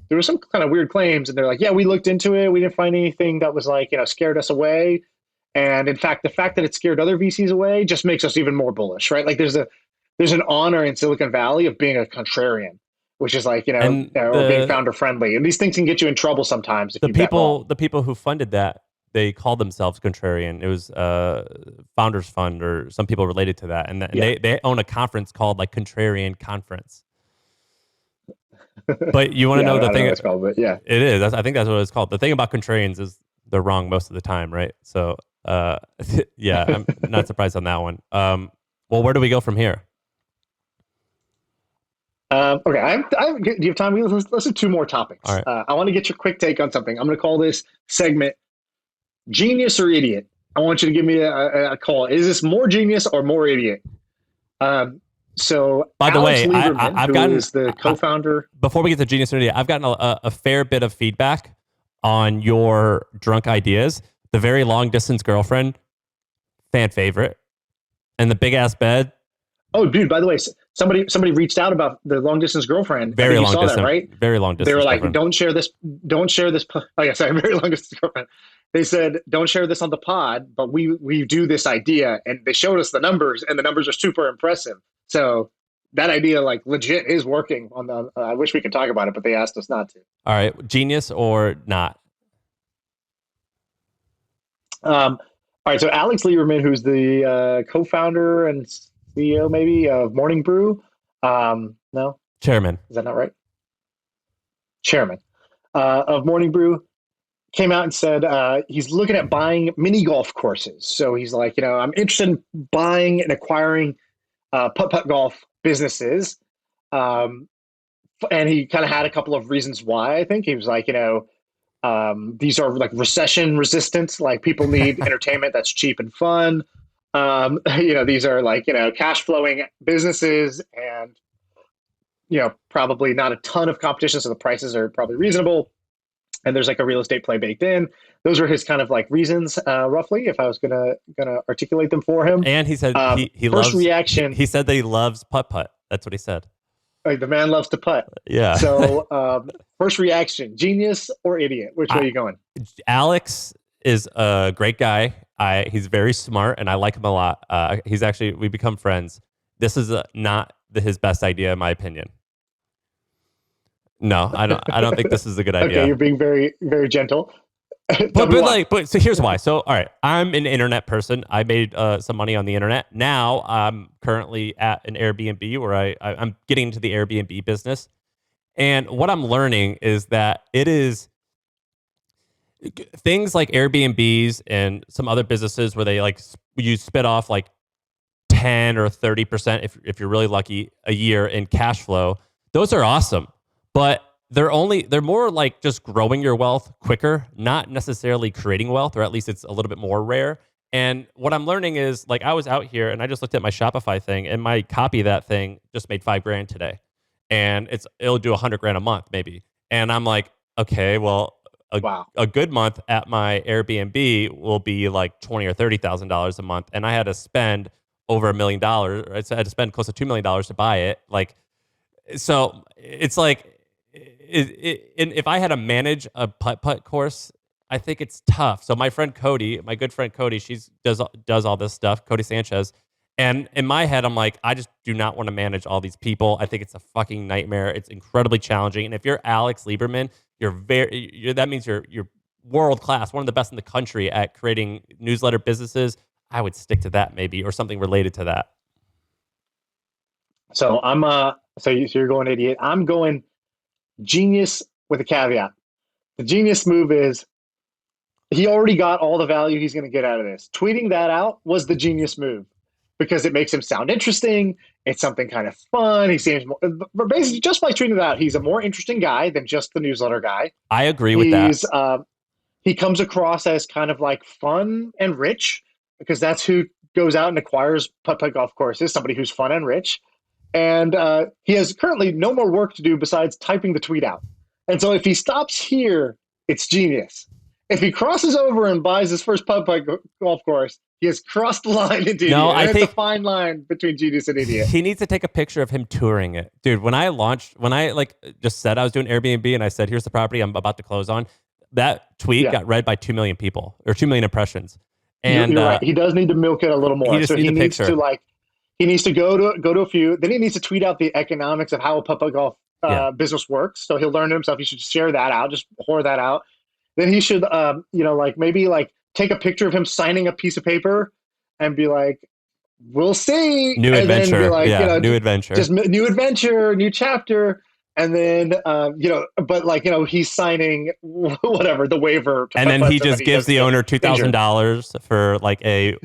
there was some kind of weird claims, and they're like, yeah, we looked into it. We didn't find anything that was like, scared us away. And in fact, the fact that it scared other VCs away just makes us even more bullish, right? Like there's an honor in Silicon Valley of being a contrarian, which is like, or being founder friendly. And these things can get you in trouble sometimes. If the people who funded that, they called themselves Contrarian. It was Founders Fund or some people related to that, and they own a conference called like Contrarian Conference. But you want to know the thing? It's called, but yeah, it is. I think that's what it's called. The thing about contrarians is they're wrong most of the time, right? So, yeah, I'm not surprised on that one. Well, where do we go from here? Okay, do you have time? Let's do 2 more topics. All right. I want to get your quick take on something. I'm going to call this segment "Genius or Idiot." I want you to give me a call. Is this more genius or more idiot? So, by the Alex way, Lieberman, I've gotten the co-founder. Before we get to genius or idiot, I've gotten a fair bit of feedback on your drunk ideas. The very long distance girlfriend, fan favorite, and the big ass bed. Oh, dude! By the way, somebody reached out about the long distance girlfriend. Very long distance, that, right? Very long distance. They were like, girlfriend. "Don't share this. Don't share this." Oh, yeah, sorry, very long distance girlfriend. They said, "Don't share this on the pod," but we do this idea, and they showed us the numbers, and the numbers are super impressive. So that idea, like, legit is working. On the, I wish we could talk about it, but they asked us not to. All right, genius or not? All right, so Alex Lieberman, who's the co-founder and CEO maybe of Morning Brew. No, Chairman. Is that not right? Chairman of Morning Brew came out and said he's looking at buying mini golf courses. So he's like, I'm interested in buying and acquiring putt-putt golf businesses. And he kind of had a couple of reasons why. I think he was like, these are like recession resistant, like people need entertainment that's cheap and fun. These are like, cash flowing businesses and, probably not a ton of competition. So the prices are probably reasonable. And there's like a real estate play baked in. Those were his kind of like reasons, roughly, if I was gonna articulate them for him. And he said he first loves reaction. He said that he loves putt-putt. That's what he said. Like the man loves to putt. Yeah. So first reaction, genius or idiot? Which way are you going? Alex is a great guy. He's very smart, and I like him a lot. We become friends. This is not his best idea, in my opinion. No, I don't think this is a good idea. Okay, you're being very, very gentle. but so here's why. So, all right, I'm an internet person. I made some money on the internet. Now I'm currently at an Airbnb where I'm getting into the Airbnb business. And what I'm learning is that it is things like Airbnbs and some other businesses where they like you spit off like 10 or 30% if you're really lucky a year in cash flow. Those are awesome. But they're more like just growing your wealth quicker, not necessarily creating wealth, or at least it's a little bit more rare. And what I'm learning is, like, I was out here and I just looked at my Shopify thing, and my copy of that thing just made $5,000 today, and it'll do $100,000 a month maybe. And I'm like, okay, well, a good month at my Airbnb will be like $20,000 or $30,000 a month, and I had to spend over $1 million. I had to spend close to $2 million to buy it. Like, so it's like. If I had to manage a putt-putt course, I think it's tough. So my friend Cody, my good friend Cody, she does all this stuff, Cody Sanchez. And in my head, I'm like, I just do not want to manage all these people. I think it's a fucking nightmare. It's incredibly challenging. And if you're Alex Lieberman, that means you're world class, one of the best in the country at creating newsletter businesses. I would stick to that maybe, or something related to that. So so you're going idiot. I'm going genius with a caveat. The genius move is he already got all the value he's going to get out of this. Tweeting that out was the genius move because it makes him sound interesting. It's something kind of fun. He seems more, basically just by tweeting it out, he's a more interesting guy than just the newsletter guy. I agree with that. He comes across as kind of like fun and rich because that's who goes out and acquires putt-putt golf courses, somebody who's fun and rich. And he has currently no more work to do besides typing the tweet out. And so if he stops here, it's genius. If he crosses over and buys his first putt-putt golf course, he has crossed the line into idiot. I think it's a fine line between genius and idiot. He needs to take a picture of him touring it. Dude, when I just said I was doing Airbnb and I said, here's the property I'm about to close on, that tweet got read by 2 million people, or 2 million impressions. And you're right. He does need to milk it a little more. So he needs to he needs to go to a few. Then he needs to tweet out the economics of how a putt-putt golf business works. So he'll learn it himself. He should share that out, just pour that out. Then he should, maybe take a picture of him signing a piece of paper and be like, we'll see. New and adventure. Then be like, Yeah, new adventure. Just new adventure, new chapter. And then, but like, he's signing whatever, the waiver. And then he just gives the owner $2,000 for like a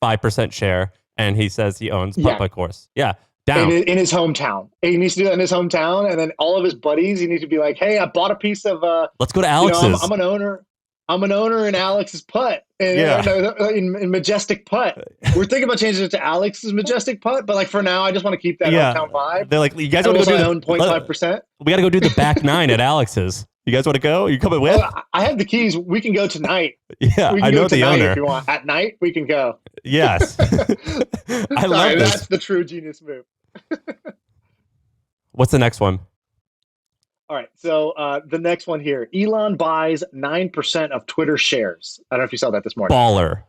5% share. And he says he owns Putt Course. Yeah. Down. In his hometown. He needs to do that in his hometown. And then all of his buddies, he needs to be like, hey, I bought a piece of, let's go to Alex's. I'm an owner in Alex's Putt in Majestic Putt. We're thinking about changing it to Alex's Majestic Putt, but like for now, I just want to keep that hometown vibe. They're like, you guys want to go do 0.5%? We got to go do the back nine at Alex's. You guys want to go? You coming with? I have the keys. We can go tonight. Yeah, we can I know go the tonight owner. if you want. At night, we can go. Yes. I love this. That's the true genius move. What's the next one? All right. So the next one here, Elon buys 9% of Twitter shares. I don't know if you saw that this morning. Baller.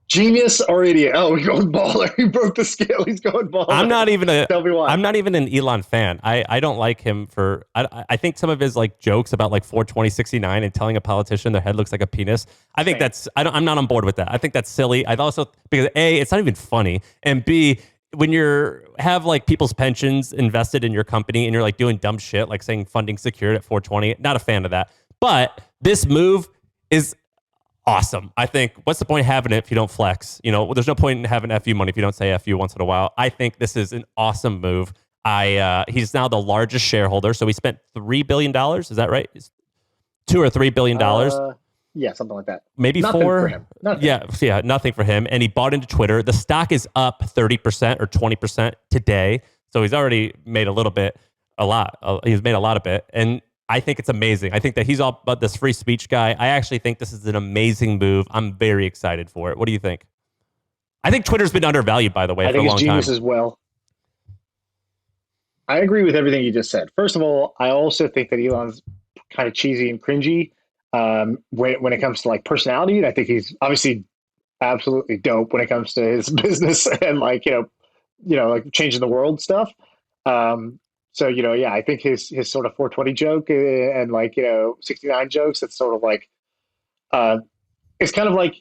Genius or idiot? Oh, he's going baller. He broke the scale. He's going baller. Tell me why. I'm not even an Elon fan. I don't like him for. I think some of his like jokes about like 42069 and telling a politician their head looks like a penis. I think I'm not on board with that. I think that's silly. I've also because A, it's not even funny, and B, when have like people's pensions invested in your company and you're like doing dumb shit like saying funding secured at 420, not a fan of that. But this move is awesome. I think what's the point of having it if you don't flex? There's no point in having FU money if you don't say FU once in a while. I think this is an awesome move. He's now the largest shareholder, so he spent $3 billion. Is that right? $2 or $3 billion. Yeah, something like that. Maybe nothing 4. For him. Nothing. Yeah, nothing for him. And he bought into Twitter. The stock is up 30% or 20% today. So he's already made a lot. He's made a lot of it. And I think it's amazing. I think that he's all about this free speech guy. I actually think this is an amazing move. I'm very excited for it. What do you think? I think Twitter's been undervalued, by the way, for a long time. I think it's genius as well. I agree with everything you just said. First of all, I also think that Elon's kind of cheesy and cringy when it comes to like personality. And I think he's obviously absolutely dope when it comes to his business and like, like changing the world stuff. So, I think his sort of 420 joke and like, 69 jokes, it's sort of like, it's kind of like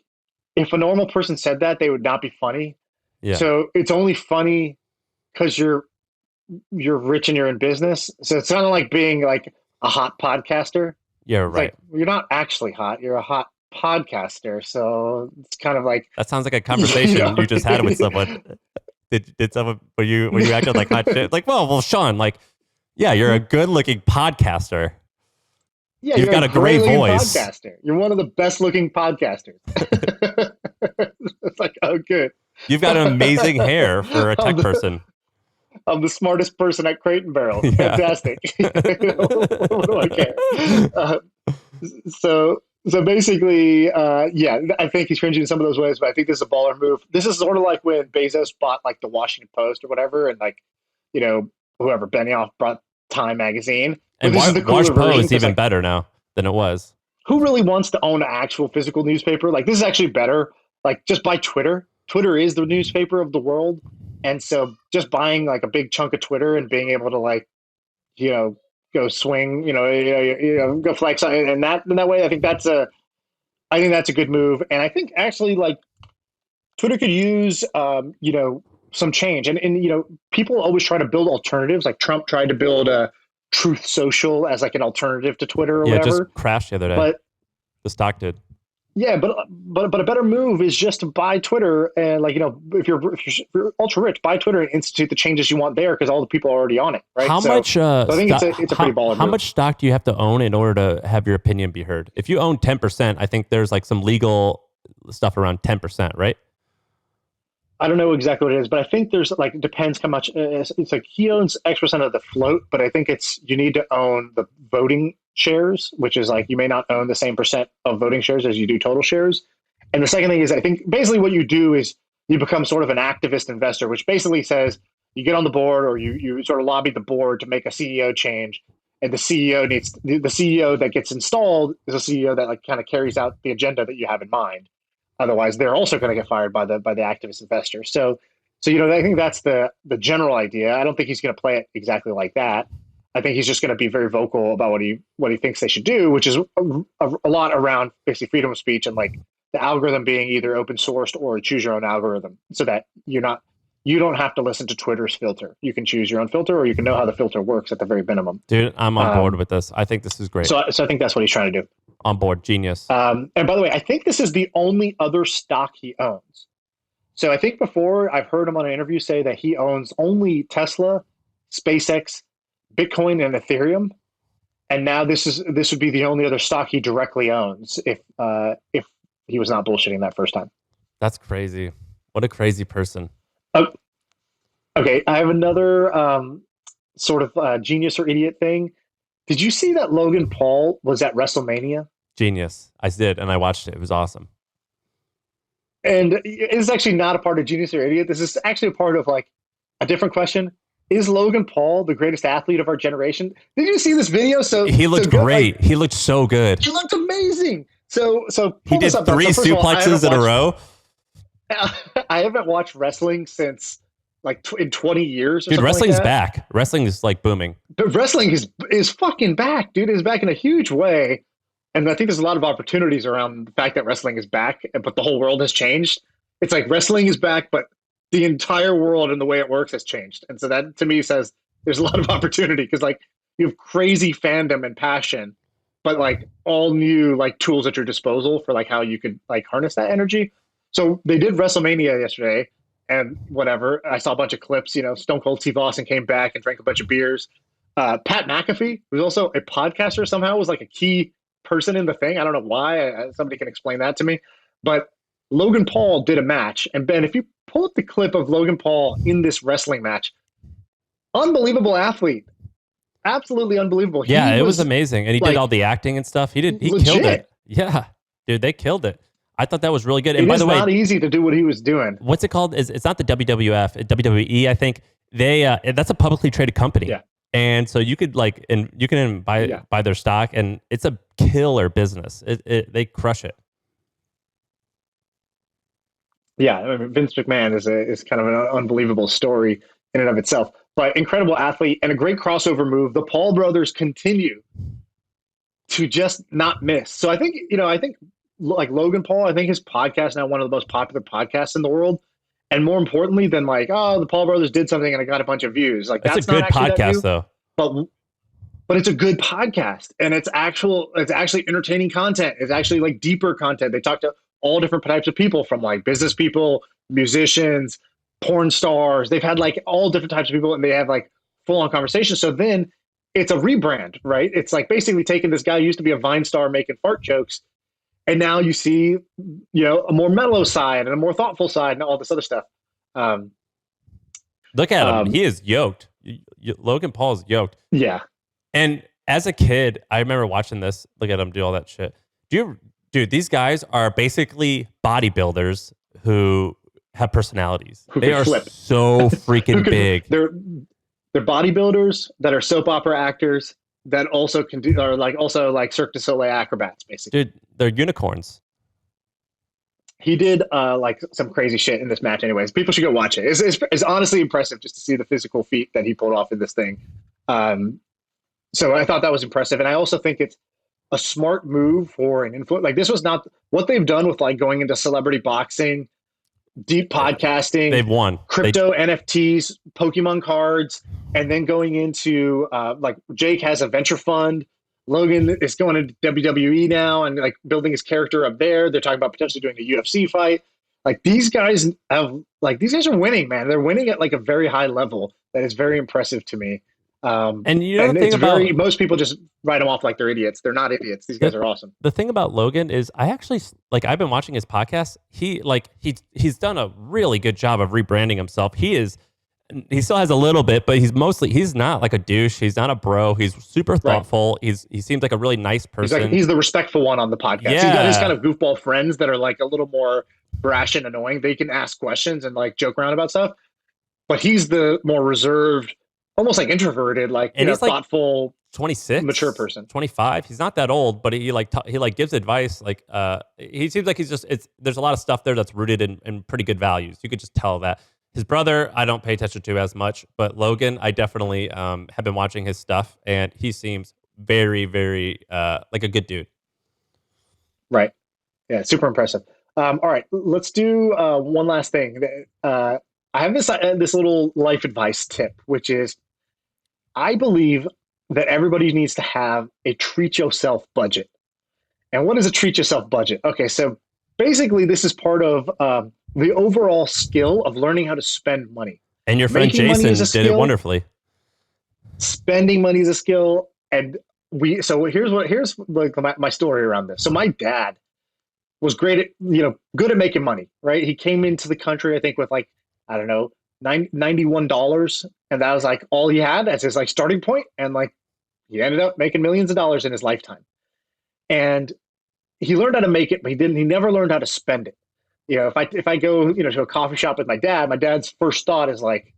if a normal person said that, they would not be funny. Yeah. So it's only funny because you're rich and you're in business. So it's kind of like being like a hot podcaster. Yeah, it's right. Like, you're not actually hot. You're a hot podcaster. So it's kind of like. That sounds like a conversation you just had with someone. Did someone were you acting like hot shit? Like, well, Shaan, like, yeah, you're a good looking podcaster. Yeah, you've got a great voice. Podcaster. You're one of the best looking podcasters. It's like, oh, good. You've got amazing hair for a tech person. I'm the smartest person at Crate and Barrel. Yeah. Fantastic. What do I care? So basically, I think he's cringing in some of those ways, but I think this is a baller move. This is sort of like when Bezos bought like the Washington Post or whatever, and like, whoever, Benioff bought Time magazine. And WashPo is even better now than it was. Who really wants to own an actual physical newspaper? Like, this is actually better. Like, just buy Twitter. Twitter is the newspaper of the world. And so just buying like a big chunk of Twitter and being able to like, go swing, go flex on it in that way. I think that's a good move. And I think actually like Twitter could use, some change. And people always try to build alternatives. Like Trump tried to build a Truth Social as like an alternative to Twitter or whatever. Yeah, just crashed the other day. But the stock did. Yeah, but a better move is just to buy Twitter and like, if you're ultra rich, buy Twitter and institute the changes you want there because all the people are already on it, right? How much? So I think it's a pretty baller move. How much stock do you have to own in order to have your opinion be heard? If you own 10%, I think there's like some legal stuff around 10%, right? I don't know exactly what it is, but I think there's like, it depends how much. It's like he owns X% of the float, but I think you need to own the voting shares, which is like you may not own the same percent of voting shares as you do total shares. And the second thing is, I think basically what you do is you become sort of an activist investor, which basically says you get on the board or you sort of lobby the board to make a CEO change. And the CEO that gets installed is a CEO that like kind of carries out the agenda that you have in mind. Otherwise, they're also going to get fired by the activist investor. So I think that's the general idea. I don't think he's going to play it exactly like that. I think he's just going to be very vocal about what he thinks they should do, which is a lot around basically freedom of speech and like the algorithm being either open sourced or choose your own algorithm, so that you don't have to listen to Twitter's filter. You can choose your own filter, or you can know how the filter works at the very minimum. Dude, I'm on board with this. I think this is great. So I think that's what he's trying to do. On board, genius. And by the way, I think this is the only other stock he owns. So I think before I've heard him on an interview say that he owns only Tesla, SpaceX, Bitcoin, and Ethereum. And now this would be the only other stock he directly owns if he was not bullshitting that first time. That's crazy. What a crazy person. Okay, I have another sort of genius or idiot thing. Did you see that Logan Paul was at WrestleMania? Genius. I did, and I watched it. It was awesome. And it's actually not a part of genius or idiot. This is actually a part of like a different question. Is Logan Paul the greatest athlete of our generation? Did you see this video? So he looked great. Like, he looked so good. He looked amazing. So he did 3 suplexes in a row. I haven't watched wrestling since like in 20 years. Dude, wrestling's back. Wrestling is like booming. But wrestling is fucking back, dude. It's back in a huge way. And I think there's a lot of opportunities around the fact that wrestling is back, but the whole world has changed. It's like wrestling is back, but the entire world and the way it works has changed. And so that to me says there's a lot of opportunity, because like you have crazy fandom and passion, but like all new like tools at your disposal for like how you could like harness that energy. So they did WrestleMania yesterday and whatever. I saw a bunch of clips, Stone Cold Steve Austin came back and drank a bunch of beers. Pat McAfee, who's also a podcaster somehow, was like a key person in the thing. I don't know why. Somebody can explain that to me. But Logan Paul did a match. And Ben, if you pull up the clip of Logan Paul in this wrestling match, unbelievable athlete. Absolutely unbelievable. Yeah, it was amazing. And he did all the acting and stuff. He killed it. Yeah, dude, they killed it. I thought that was really good. And by the way, it's not easy to do what he was doing. What's it called? It's not the WWF, WWE, I think. That's a publicly traded company. Yeah. And so you could buy their stock, and it's a killer business. They crush it. Yeah, I mean, Vince McMahon is kind of an unbelievable story in and of itself, but incredible athlete and a great crossover move. The Paul brothers continue to just not miss. So I think like Logan Paul, I think his podcast is now one of the most popular podcasts in the world. And more importantly than like, oh, the Paul brothers did something and I got a bunch of views. Like that's a good not podcast though. But it's a good podcast, and it's actually entertaining content. It's actually like deeper content. They talk to all different types of people, from like business people, musicians, porn stars. They've had like all different types of people, and they have like full on conversations. So then it's a rebrand, right? It's like basically taking this guy who used to be a Vine star making fart jokes, and now you see, a more mellow side and a more thoughtful side and all this other stuff. Look at him. He is yoked. Logan Paul is yoked. Yeah. And as a kid, I remember watching this. Look at him do all that shit. Dude, these guys are basically bodybuilders who have personalities. They are so freaking big. They're bodybuilders that are soap opera actors that also are like Cirque du Soleil acrobats, basically. Dude, they're unicorns. He did like some crazy shit in this match anyways. People should go watch it. It's honestly impressive just to see the physical feat that he pulled off in this thing. So I thought that was impressive. And I also think it's a smart move for an influence. Like this was not what they've done with like going into celebrity boxing, deep podcasting. They've won. Crypto, NFTs, Pokemon cards, and then going into like Jake has a venture fund. Logan is going into WWE now and like building his character up there. They're talking about potentially doing a UFC fight. Like these guys are winning, man. They're winning at like a very high level. That is very impressive to me. And you know the thing about most people just write them off like they're idiots. They're not idiots. These guys are awesome. The thing about Logan is I actually I've been watching his podcast. He's done a really good job of rebranding himself. He still has a little bit, but he's not like a douche. He's not a bro. He's super thoughtful. Right. He seems like a really nice person. He's the respectful one on the podcast. Yeah. He's got his kind of goofball friends that are like a little more brash and annoying. They can ask questions and like joke around about stuff, but he's the more reserved, almost like introverted, like he's thoughtful, 26, mature person. 25. He's not that old, but he gives advice. Like he seems like there's a lot of stuff there that's rooted in pretty good values. You could just tell that. His brother, I don't pay attention to as much, but Logan, I definitely have been watching his stuff, and he seems very, very like a good dude. Right. Yeah, super impressive. All right, let's do one last thing. I have this little life advice tip, which is I believe that everybody needs to have a treat yourself budget. And what is a treat yourself budget? Okay, so basically this is part of the overall skill of learning how to spend money. And your friend Making money Jason is a did it skill. wonderfully. Spending money is a skill, and here's like my story around this. So my dad was great at, good at making money, right? He came into the country, I think, with like, I don't know, $91, and that was like all he had as his like starting point, and like he ended up making millions of dollars in his lifetime. And he learned how to make it, but he never learned how to spend it. If I go, to a coffee shop with my dad's first thought is like,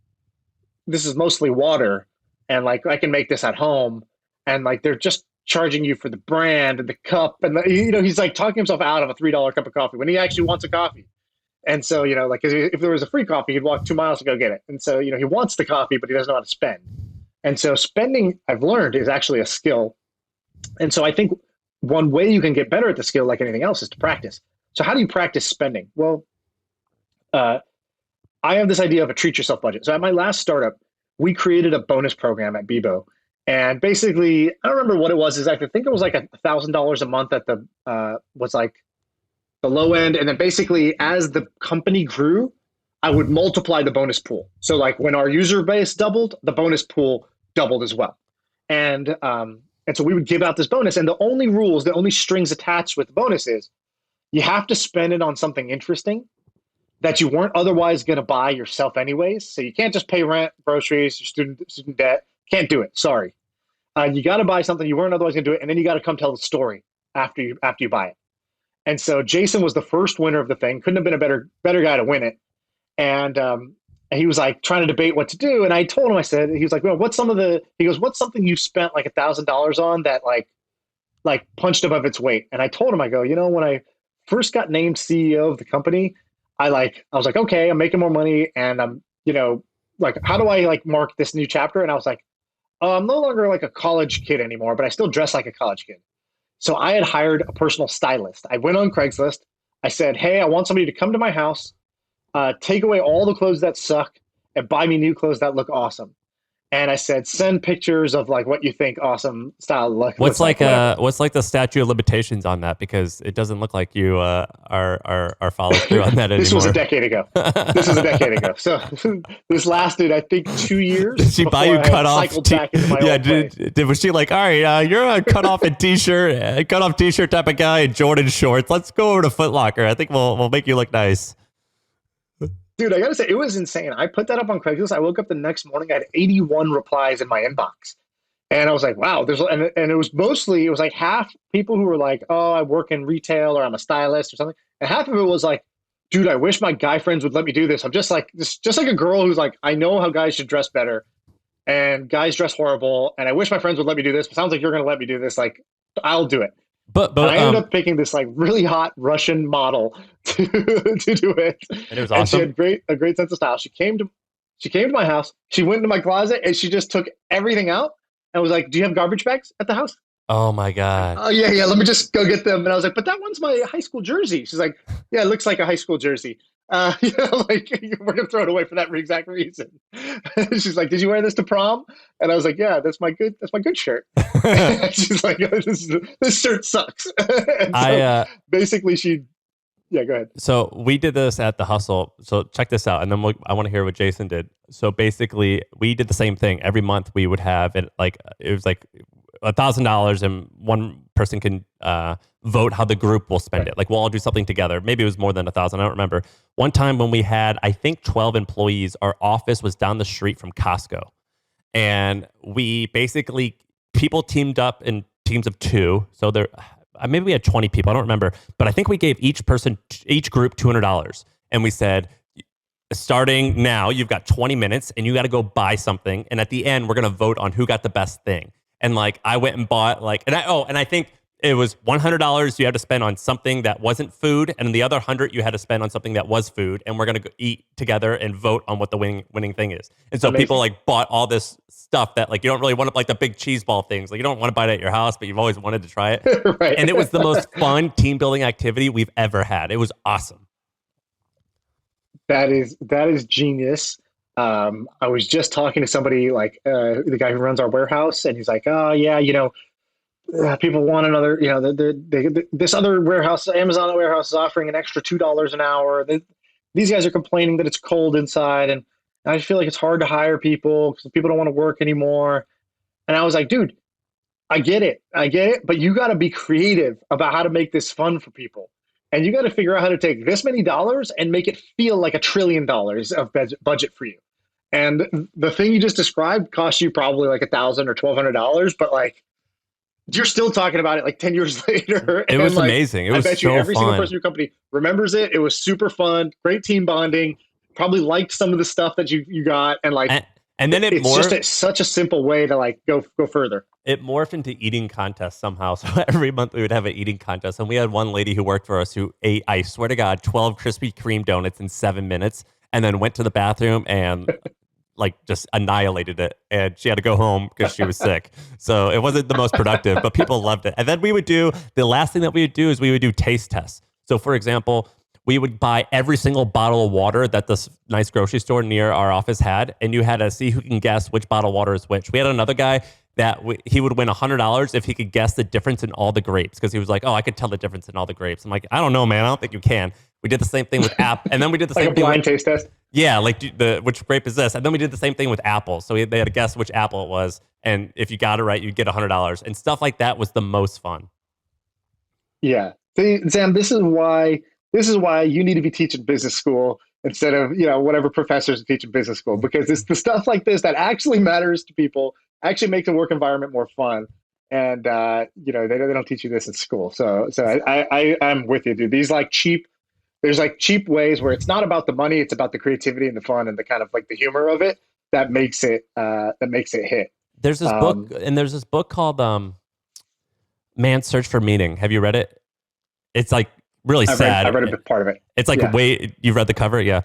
this is mostly water, and like I can make this at home, and like they're just charging you for the brand and the cup, and he's like talking himself out of a $3 cup of coffee when he actually wants a coffee. And so, like if there was a free coffee, he'd walk 2 miles to go get it. And so, he wants the coffee, but he doesn't know how to spend. And so spending, I've learned, is actually a skill. And so I think one way you can get better at the skill, like anything else, is to practice. So how do you practice spending? Well, I have this idea of a treat yourself budget. So at my last startup, we created a bonus program at Bebo. And basically, I don't remember what it was exactly. I think it was like $1,000 a month at the was like the low end. And then basically, as the company grew, I would multiply the bonus pool. So like when our user base doubled, the bonus pool doubled as well. And so we would give out this bonus. And the only strings attached with the bonus is you have to spend it on something interesting that you weren't otherwise going to buy yourself anyways. So you can't just pay rent, groceries, your student debt. Can't do it. Sorry. You got to buy something you weren't otherwise going to do it, and then you got to come tell the story after you buy it. And so Jason was the first winner of the thing. Couldn't have been a better guy to win it. And he was like trying to debate what to do. And I told him, I said, he was like, well, what's something you spent like $1,000 on that like punched above its weight? And I told him, I go, when I first got named CEO of the company, I was like, okay, I'm making more money, and I'm, like, how do I like mark this new chapter? And I was like, I'm no longer like a college kid anymore, but I still dress like a college kid. So I had hired a personal stylist. I went on Craigslist. I said, hey, I want somebody to come to my house, take away all the clothes that suck, and buy me new clothes that look awesome. And I said, send pictures of like what you think awesome style look. What's like the statute of limitations on that? Because it doesn't look like you are following through on that anymore. This was a decade ago. So this lasted, I think, 2 years. Did she buy you cut off? Was she like, all right, you're a cut off t-shirt type of guy in Jordan shorts. Let's go over to Foot Locker. I think we'll make you look nice. Dude, I gotta say, it was insane. I put that up on Craigslist. I woke up the next morning, I had 81 replies in my inbox. And I was like, wow, and it was like half people who were like, oh, I work in retail, or I'm a stylist or something. And half of it was like, dude, I wish my guy friends would let me do this. I'm just like a girl who's like, I know how guys should dress better, and guys dress horrible, and I wish my friends would let me do this. But it sounds like you're going to let me do this. Like, I'll do it. But I ended up picking this like really hot Russian model to do it. And it was awesome. And she had a great sense of style. She came to my house. She went into my closet and she just took everything out and was like, do you have garbage bags at the house? Oh my God. Oh yeah. Let me just go get them. And I was like, but that one's my high school jersey. She's like, yeah, it looks like a high school jersey. Like we're gonna throw it away for that exact reason. She's like, did you wear this to prom? And I was like, yeah, that's my good shirt. She's like, this shirt sucks. So basically go ahead. So we did this at the Hustle. So check this out, and then I want to hear what Jason did. So basically, we did the same thing. Every month we would have it was like $1,000, and one person can vote how the group will spend it. Like we'll all do something together. Maybe it was more than 1,000. I don't remember. One time when we had, I think 12 employees, our office was down the street from Costco. And we basically, people teamed up in teams of 2. So maybe we had 20 people. I don't remember. But I think we gave each group $200. And we said, starting now, you've got 20 minutes and you got to go buy something. And at the end, we're going to vote on who got the best thing. And like, I went and bought and I think it was $100 you had to spend on something that wasn't food, and the other 100 you had to spend on something that was food, and we're going to eat together and vote on what the winning thing is. And so Amazing. people like bought all this stuff that like you don't really want to, like the big cheese ball things. Like you don't want to buy it at your house, but you've always wanted to try it. Right. And it was the most fun team building activity we've ever had. It was awesome. That is genius. I was just talking to somebody like the guy who runs our warehouse, and he's like, "Oh yeah, people want another. This other warehouse, Amazon warehouse, is offering an extra $2 an hour. These guys are complaining that it's cold inside, and I feel like it's hard to hire people because people don't want to work anymore." And I was like, "Dude, I get it, but you got to be creative about how to make this fun for people." And you got to figure out how to take this many dollars and make it feel like $1 trillion of budget for you. And the thing you just described cost you probably like $1,000 or $1,200, but like you're still talking about it like 10 years later. It was amazing. It was I bet so you every fun. single person in your company remembers it. It was super fun, great team bonding. Probably liked some of the stuff that you got, and like. And then it's just such a simple way to like go further. It morphed into eating contests somehow. So every month we would have an eating contest. And we had one lady who worked for us who ate, I swear to God, 12 Krispy Kreme donuts in 7 minutes, and then went to the bathroom and like just annihilated it. And she had to go home because she was sick. So it wasn't the most productive, but people loved it. And then the last thing that we would do is we would do taste tests. So for example, we would buy every single bottle of water that this nice grocery store near our office had, and you had to see who can guess which bottle of water is which. We had another guy that he would win $100 if he could guess the difference in all the grapes, because he was like, "Oh, I could tell the difference in all the grapes." I'm like, "I don't know, man. I don't think you can." We did the same thing with and then we did the like same a thing blind with taste test. Yeah, like which grape is this? And then we did the same thing with apples. So they had to guess which apple it was, and if you got it right, you'd get $100, and stuff like that was the most fun. Yeah, see, Sam, this is why you need to be teaching business school instead of whatever professors teach in business school, because it's the stuff like this that actually matters to people, actually makes the work environment more fun, and they don't teach you this in school. So I'm with you, dude. These there's like cheap ways where it's not about the money, it's about the creativity and the fun and the kind of like the humor of it that makes it hit. There's this book called Man's Search for Meaning. Have you read it? It's like really sad. I've read a bit part of it. It's like you've read the cover? Yeah.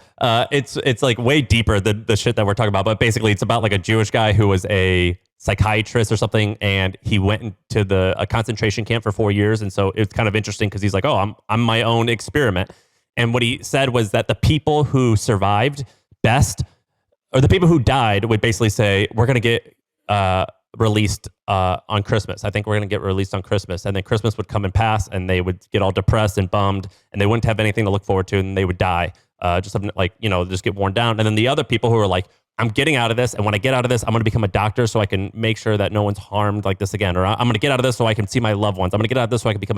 It's like way deeper than the shit that we're talking about. But basically it's about like a Jewish guy who was a psychiatrist or something. And he went into a concentration camp for 4 years. And so it's kind of interesting because he's like, "Oh, I'm my own experiment." And what he said was that the people who survived best, or the people who died, would basically say, "We're going to get released on Christmas. I think we're going to get released on Christmas." And then Christmas would come and pass, and they would get all depressed and bummed, and they wouldn't have anything to look forward to, and they would die. Just something like, just get worn down. And then the other people who are like, "I'm getting out of this, and when I get out of this, I'm going to become a doctor so I can make sure that no one's harmed like this again. Or I'm going to get out of this so I can see my loved ones. I'm going to get out of this so I can become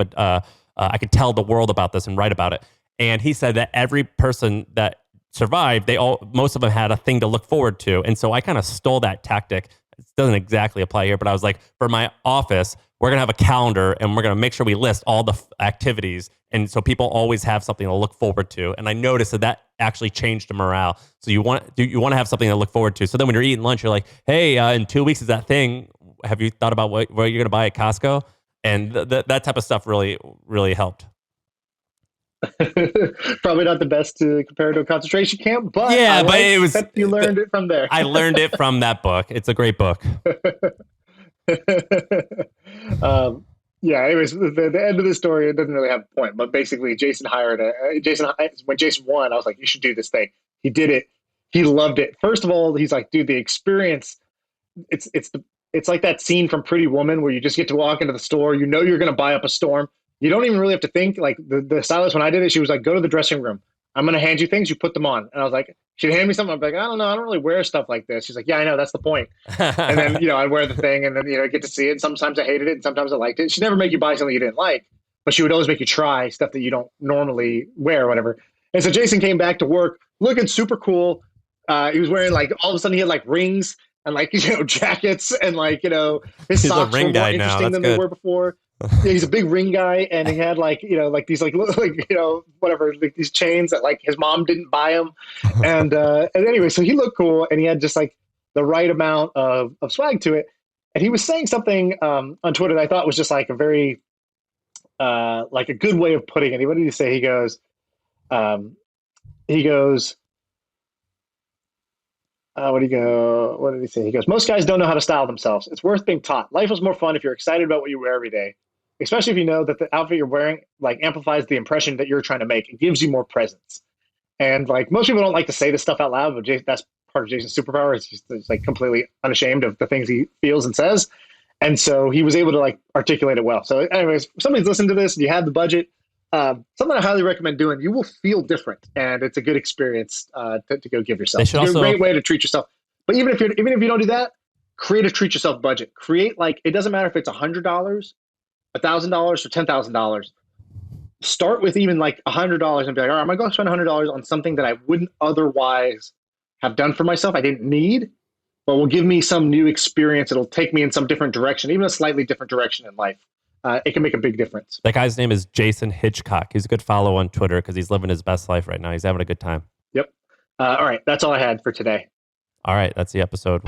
I can tell the world about this and write about it." And he said that every person that survived, most of them had a thing to look forward to. And so I kind of stole that tactic. It doesn't exactly apply here, but I was like, for my office, we're going to have a calendar and we're going to make sure we list all the activities. And so people always have something to look forward to. And I noticed that actually changed the morale. So you want to have something to look forward to. So then when you're eating lunch, you're like, "Hey, in 2 weeks is that thing. Have you thought about what you're going to buy at Costco?" And that type of stuff really, really helped. Probably not the best to compare to a concentration camp, but it was. You learned it from there. I learned it from that book. It's a great book. It was the end of the story. It doesn't really have a point, but basically, when Jason won, I was like, "You should do this thing." He did it. He loved it. First of all, he's like, "Dude, the experience. It's like that scene from Pretty Woman where you just get to walk into the store. You're going to buy up a storm. You don't even really have to think." Like the stylist, when I did it, she was like, "Go to the dressing room. I'm going to hand you things. You put them on." And I was like, she'd hand me something. I'm like, "I don't know. I don't really wear stuff like this." She's like, "Yeah, I know. That's the point." And then, I'd wear the thing and then, get to see it. Sometimes I hated it and sometimes I liked it. She'd never make you buy something you didn't like, but she would always make you try stuff that you don't normally wear or whatever. And so Jason came back to work looking super cool. He was wearing like, all of a sudden he had like rings and like, jackets and like, his socks were more interesting than they were before. Yeah, he's a big ring guy, and he had like these whatever, like these chains that like his mom didn't buy him, and anyway, so he looked cool, and he had just like the right amount of swag to it, and he was saying something on Twitter that I thought was just like a very like a good way of putting it. What did he say? He goes, what did he say? He goes, most guys don't know how to style themselves. It's worth being taught. Life is more fun if you're excited about what you wear every day, especially if you know that the outfit you're wearing like amplifies the impression that you're trying to make. It gives you more presence. And like most people don't like to say this stuff out loud, but that's part of Jason's superpower. He's like completely unashamed of the things he feels and says. And so he was able to like articulate it well. So anyways, if somebody's listening to this and you have the budget, something I highly recommend doing. You will feel different, and it's a good experience to go give yourself. It's a great way to treat yourself. But even if you don't do that, create a treat yourself budget. Create like, it doesn't matter if it's $100, $1,000, or $10,000. Start with even like $100 and be like, all right, I'm gonna go spend $100 on something that I wouldn't otherwise have done for myself. I didn't need, but will give me some new experience. It'll take me in some different direction, even a slightly different direction in life. It can make a big difference. That guy's name is Jason Hitchcock. He's a good follow on Twitter because he's living his best life right now. He's having a good time. Yep. All right. That's all I had for today. All right. That's the episode.